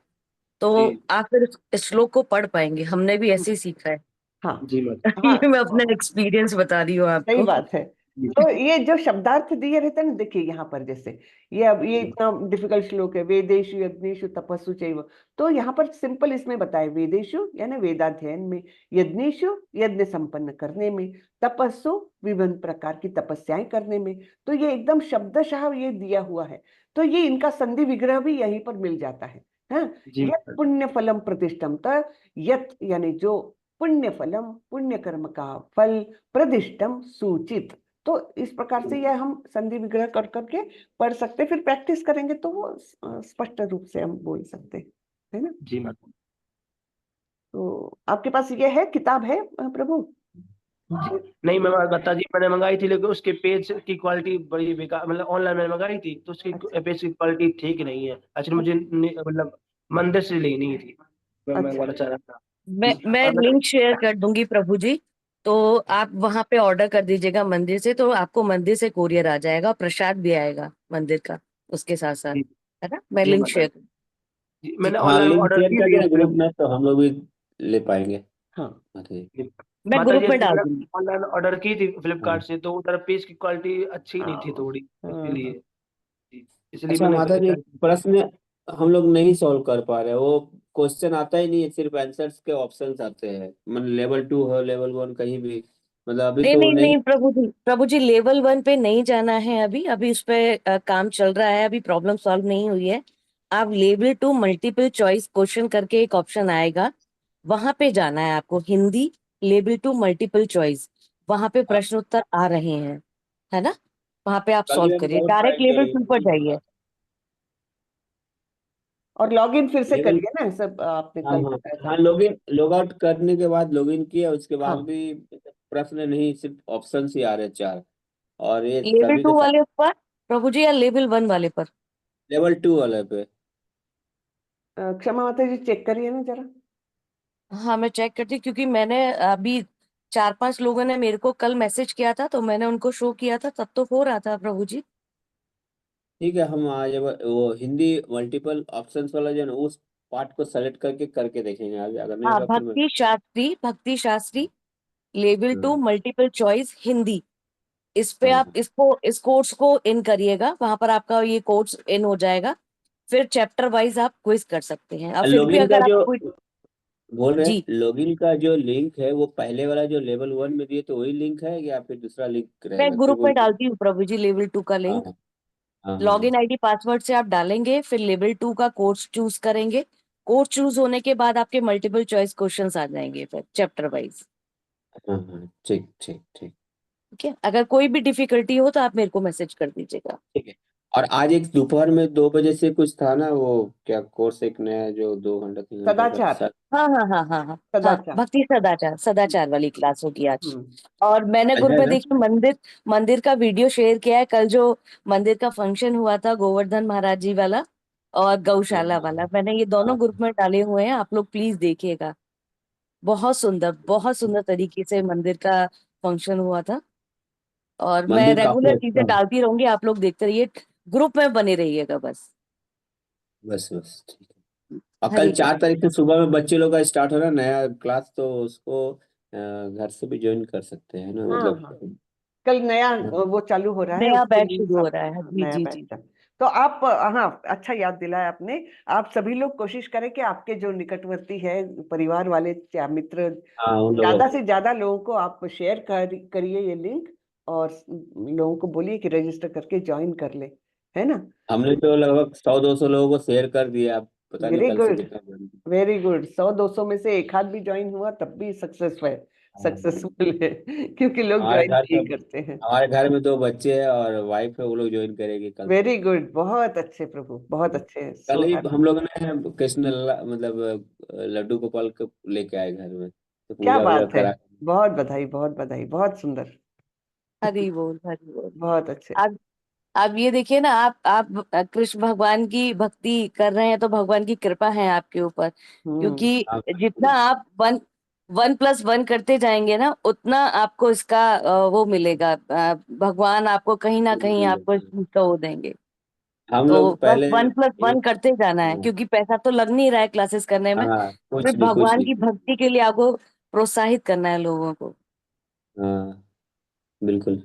तो जी आप फिर इस श्लोक को पढ़ पाएंगे। हमने भी ऐसे ही सीखा है। हाँ जी माता हाँ, ये मैं अपना एक्सपीरियंस बता रही हूँ सही आपको। बात है। जी। तो ये जो शब्दार्थ दिए रहते हैं ना, देखिए यहाँ पर जैसे ये, अब ये इतना डिफिकल्ट श्लोक है, वेदेषु यज्ञेषु तपस्सु चैव। तो यहाँ पर सिंपल इसमें बताए, वेदेषु यानी वेदाध्ययन में, यज्ञेषु यज्ञ संपन्न करने में, तपस्सु विभिन्न प्रकार की तपस्याएं करने में। तो ये एकदम शब्दशः ये दिया हुआ है। तो ये इनका संधि विग्रह भी यहीं पर मिल जाता है। हाँ, जी यत माता पुण्य फलम प्रतिष्ठम, तो यत यानी जो, पुण्य फलम पुण्य कर्म का फल, प्रदिष्टम सूचित। तो इस प्रकार से यह हम संधि विग्रह कर करके पढ़ सकते हैं। फिर प्रैक्टिस करेंगे तो वो स्पष्ट रूप से हम बोल सकते हैं, है ना। जी माता तो आपके पास ये है, किताब है प्रभु? जी। नहीं, मैं बता जी, मैंने मंगाई थी, लेकिन उसके पेज की क्वालिटी बड़ी बेकार, मतलब ऑनलाइन मैंने मंगाई थी, तो उसकी अच्छा पेज की क्वालिटी ठीक नहीं है। एक्चुअली मुझे मतलब मंदिर से लेनी थी, मैं अच्छा। मंगवाना चाह रहा था। मैं और लिंक शेयर कर दूंगी प्रभु जी, तो आप वहां पे ऑर्डर कर दीजिएगा मंदिर से, तो आपको मंदिर से कोरियर आ जाएगा, प्रसाद भी आएगा मंदिर का उसके साथ साथ, जी है ना। मैं जी लिंक माता शेयर जी, जी। मैंने हाँ, ऑनलाइन लिंक ऑर्डर शेयर की कर थी देना ग्रुप फिर। में, तो हम लोग भी ले पाएंगे। हाँ अरे जी। मैं माता जी, ग्रुप में डाल मैंने दूंगी। ऑनलाइन ऑर्डर की थी फ्लिपकार्ट हाँ से, तो उधर पेज की क्वालिटी अच्छी नहीं थी हाँ थोड़ी, हाँ हाँ। इसलिए। जी, इसलिए अच्छा मैंने माता जी, cancel किया। प्रश्न हम लोग नहीं सॉल्व कर पा रहे, वो क्वेश्चन आता ही नहीं है, सिर्फ आंसर्स के ऑप्शंस आते हैं। मतलब लेवल 2 हो, लेवल 1, कहीं भी, मतलब अभी नहीं तो नहीं नहीं। नहीं प्रभु जी लेवल 1 पे नहीं जाना है अभी। अभी उस पे काम चल रहा है, अभी प्रॉब्लम सॉल्व नहीं हुई है। आप लेवल 2 मल्टीपल चॉइस क्वेश्चन करके एक ऑप्शन आएगा, वहां पे जाना है आपको। हिंदी लेवल 2 मल्टीपल चॉइस, वहां पे प्रश्न उत्तर आ रहे हैं, है ना। वहां पे आप कल भी सॉल्व हम करिए, बहुत डायरेक्ट ट्राई लेवल करे 2 पर नहीं जाइए। हुआ। और लॉगिन फिर से लेवल करिए ना, सब आपने हाँ कल हाँ बताया था। हाँ, लॉगिन लॉग आउट करने के बाद लॉगिन किया, उसके बाद हाँ, भी प्रश्न नहीं, सिर्फ ऑप्शन ही आ रहे 4, और ये लेवल सभी 2 के साथ वाले पर प्रभु जी, या लेवल 1 वाले पर? लेवल 2 वाले पे। क्षमा माता जी, चेक करिए ना जरा। हाँ, मैं चेक करती हूँ, क्योंकि मैंने अभी 4-5 लोगों ने मेरे को कल मैसेज किया था, तो मैंने उनको शो किया था, तब तो हो रहा था प्रभु जी। ठीक है, हम आज वो हिंदी मल्टीपल ऑप्शंस वाला जो है ना, उस पार्ट को सेलेक्ट करके करके देखेंगे आगे, अगर नहीं हाँ, होगा फिर मैं। भक्ति शास्त्री लेवल 2 हाँ मल्टीपल चॉइस हिंदी, इस पे हाँ आप हाँ। इस कोर्स को इन करिएगा, वहां पर आपका ये कोर्स इन हो जाएगा। फिर चैप्टर वाइज आप क्विज कर सकते हैं, और फिर भी लॉगिन का अगर आप जो कोई। बोल रहे हैं, जी, लॉगिन का जो लिंक है वो पहले वाला जो लेवल 1 में दिए तो वही लिंक है, या फिर दूसरा लिंक मैं रहेगा, ग्रुप क्योंकि में उनको। डालती हूँ प्रभु जी लेवल 2 का हाँ लिंक। हाँ हाँ हाँ लॉगिन आईडी पासवर्ड से आप डालेंगे, फिर लेवल 2 का कोर्स चूज करेंगे। कोर्स चूज होने के बाद आपके मल्टीपल चॉइस क्वेश्चंस आ जाएंगे फिर चैप्टर वाइज। हाँ हाँ, ठीक ठीक ठीक। ठीक है, अगर कोई भी डिफिकल्टी हो तो आप मेरे को मैसेज कर दीजिएगा। ठीक है। और आज एक दोपहर में 2 बजे से कुछ था ना, वो क्या कोर्स एक नया जो 2 घंटा 3 घंटा का सदाचार, सर। हाँ हाँ हाँ हाँ हाँ हाँ, सदाचार। भक्ति सदाचार सदाचार वाली क्लास होगी आज। हम्म। और मैंने कल ग्रुप है में ना? देखिए मंदिर मंदिर का वीडियो शेयर किया है, कल जो मंदिर का फंक्शन हुआ था गोवर्धन महाराज जी वाला और हाँ गौशाला वाला, मैंने ये हाँ दोनों ग्रुप में डाले हुए हैं, आप लोग प्लीज देखिएगा। बहुत सुंदर तरीके से मंदिर का फंक्शन हुआ था। और मैं मंदिर काफी रेगुलर अच्छा चीजें है। डालती रहूंगी, आप लोग देखते रहिए, ग्रुप में बने रहिएगा बस। बस बस ठीक है। और कल हरे 4 तारीख को सुबह में बच्चे लोग का स्टार्ट हो रहा है नया क्लास, तो उसको घर से भी ज्वाइन कर सकते हैं ना, हाँ मतलब। हाँ, कल नया हाँ वो चालू हो रहा है, नया उसके बैच लिए शुरू हो सब रहा है, जी नया जी बैच जी। है। तो आप हाँ, अच्छा याद दिलाया आपने। आप सभी लोग कोशिश करें कि आपके जो निकटवर्ती है, परिवार वाले या मित्र, हाँ, उन लोगों ज्यादा को। से ज्यादा लोगों को आप शेयर करिए ये लिंक, और लोगों को बोलिए कि रजिस्टर करके ज्वाइन कर ले, है ना। हमने तो लगभग 100-200 लोगों को शेयर कर दिया, अब पता नहीं वेरी कल से गुड, कितना बनेगा। Very good. 100-200 में से एक आध भी ज्वाइन हुआ तब भी हाँ, सक्सेसफुल है, क्योंकि लोग हमारे ज्वाइन घर नहीं पे करते हैं। हमारे घर में 2 बच्चे हैं और वाइफ है, वो लोग ज्वाइन करेगी कल से। वेरी गुड, बहुत अच्छे प्रभु, बहुत अच्छे, कल सो ही हैप्पी। हम लोगों ने कृष्ण मतलब लड्डू गोपाल को लेके आए घर में, तो क्या पूजा वूजा बात है, करा। बहुत बधाई, बहुत बधाई, बहुत सुंदर। हरी बोल हरी बोल। बहुत अच्छे। आप ये देखिए ना, आप कृष्ण भगवान की भक्ति कर रहे हैं तो भगवान की कृपा है आपके ऊपर, हम्म। क्योंकि हाँ, जितना आप 1+1 करते जाएंगे ना, उतना आपको इसका वो मिलेगा, भगवान आपको कहीं ना कहीं आपको इस चीज का वो देंगे। हम तो लोग बस पहले 1+1 एक। करते जाना है, क्योंकि पैसा तो लग नहीं रहा है क्लासेस करने में, हाँ, सिर्फ कुछ भगवान भी। की भक्ति के लिए आपको प्रोत्साहित करना है लोगों को। हाँ, बिल्कुल।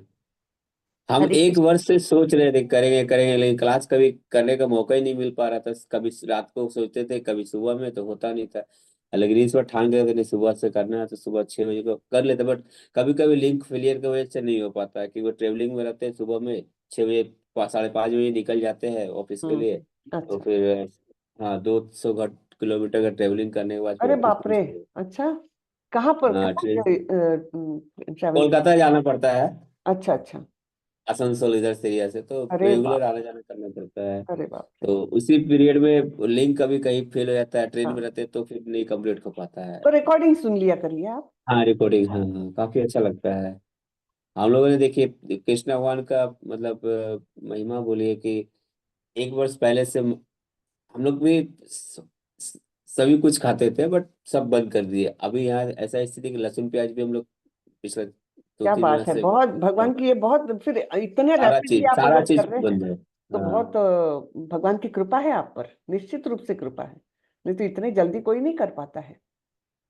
हम हरे एक कृष्ण। वर्ष से सोच रहे थे करेंगे करेंगे, लेकिन क्लास कभी करने का मौका ही नहीं मिल पा रहा था, कभी रात को सोचते थे, कभी सुबह में, तो होता नहीं था। लेकिन इस बार ठान गए थे नहीं, सुबह से करना है तो सुबह 6 बजे को कर लेते, बट कभी कभी लिंक फेलियर की वजह से नहीं हो पाता है, क्योंकि वो ट्रेवलिंग में रहते हैं, सुबह में 6 बजे 5:30 बजे निकल जाते हैं ऑफिस के लिए। तो अच्छा। फिर हाँ, 200 किलोमीटर का ट्रेवलिंग करने के बाद फिर अरे ऑफिस बाप रे। पहुंचते हैं। अच्छा, कहाँ पर, हाँ, कहाँ ट्रेन से ट्रैवल कर। कोलकाता जाना पड़ता है, अच्छा अच्छा। आसनसोल इधर से एरिया से, तो अरे रेगुलर बाप, आना जाना करना पड़ता है। अरे बाप रे। तो उसी पीरियड में लिंक कभी कहीं फेल हो जाता है, ट्रेन में हाँ, रहते हैं, तो फिर नहीं कंप्लीट हो पाता है। तो रिकॉर्डिंग सुन लिया करिए आप। हाँ, रिकॉर्डिंग, हाँ हाँ, काफी अच्छा लगता है। हम लोगों ने देखिए कृष्ण भगवान का मतलब महिमा बोलिए कि 1 वर्ष पहले से हम लोग भी स- सभी कुछ खाते थे, बट सब बंद कर दिए। अभी यहाँ ऐसा स्थिति कि लहसुन प्याज भी हम लोग पिछले दो क्या तीन बात माह है, से बहुत भगवान की ये, बहुत फिर इतने रैपिडली आप सारा अगर चीज कर रहे हैं बंद है। तो बहुत हाँ, भगवान की कृपा है आप पर, निश्चित रूप से कृपा है, नहीं तो इतने जल्दी कोई नहीं कर पाता है।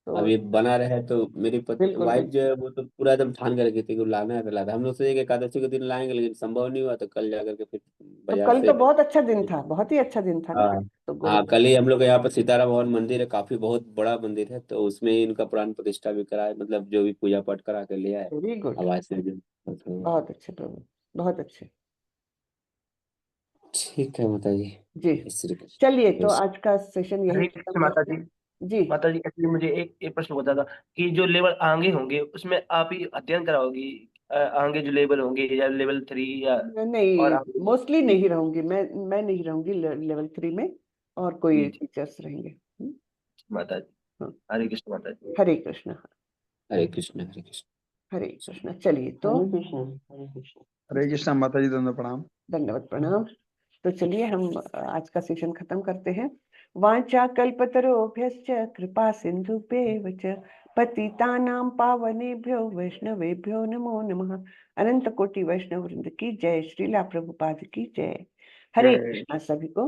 अब तो ये बना रहे तो मेरी बिल्कुल वाइफ जो बिल्कुल। है वो तो पूरा एकदम ठान कर रखी थी कि लाना है तो लाना है। हम लोग सोचे कि एकादशी के दिन लाएंगे, लेकिन संभव नहीं हुआ, तो कल जाकर के फिर तो बाजार कल से। तो बहुत अच्छा दिन था, बहुत ही अच्छा दिन था ना। हाँ तो हाँ, कल ही हम लोग यहाँ पर सीतारा भवन मंदिर है, काफी बहुत बड़ा मंदिर है, तो उसमें ही इनका प्राण प्रतिष्ठा भी कराए, मतलब जो भी पूजा पाठ करा के लिया है। वेरी गुड, अब आज से तो बहुत अच्छे प्रभु, बहुत अच्छे। ठीक है माता जी। जी, श्री कृष्ण। चलिए तो जय श्री- आज का सेशन यहीं हरे खत्म कृष्ण माता करते जी। हैं। जी। माता जी, एक्चुअली मुझे एक प्रश्न होता था कि जो लेवल आगे होंगे उसमें आप ही अध्ययन कराओगी आगे जो लेवल होंगे या लेवल 3 या और नहीं, आगे मोस्टली नहीं रहूंगी मैं नहीं रहूंगी लेवल 3 में, और कोई जी टीचर्स रहेंगे। माता जी। हाँ। हरे कृष्ण माता जी। हरे कृष्ण हरे कृष्ण हरे कृष्ण। हरे कृष्ण। चलिए तो हरे कृष्णा माता जी, दंड प्रणाम। दंडवत प्रणाम। तो चलिए हम आज का सेशन खत्म करते हैं। वांछा कल्पतरोभ्यश्च कृपा सिंधुभ्येव च पतितानां पावनेभ्यो वैष्णवेभ्यो नमो नमः। अनंत कोटि वैष्णव वृंद की जय। श्रीला प्रभुपाद की जय। हरे जय। कृष्णा सभी को।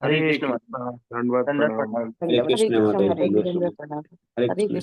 हरे हरे कृष्ण माता कृष्णा, दंडवत दंडवत प्रणाम। प्रणाम। हरे दंडवत कृष्ण माता जी, हरे दंडवत कृष्ण प्रणाम। हरे हरे कृष्ण। कृष्ण।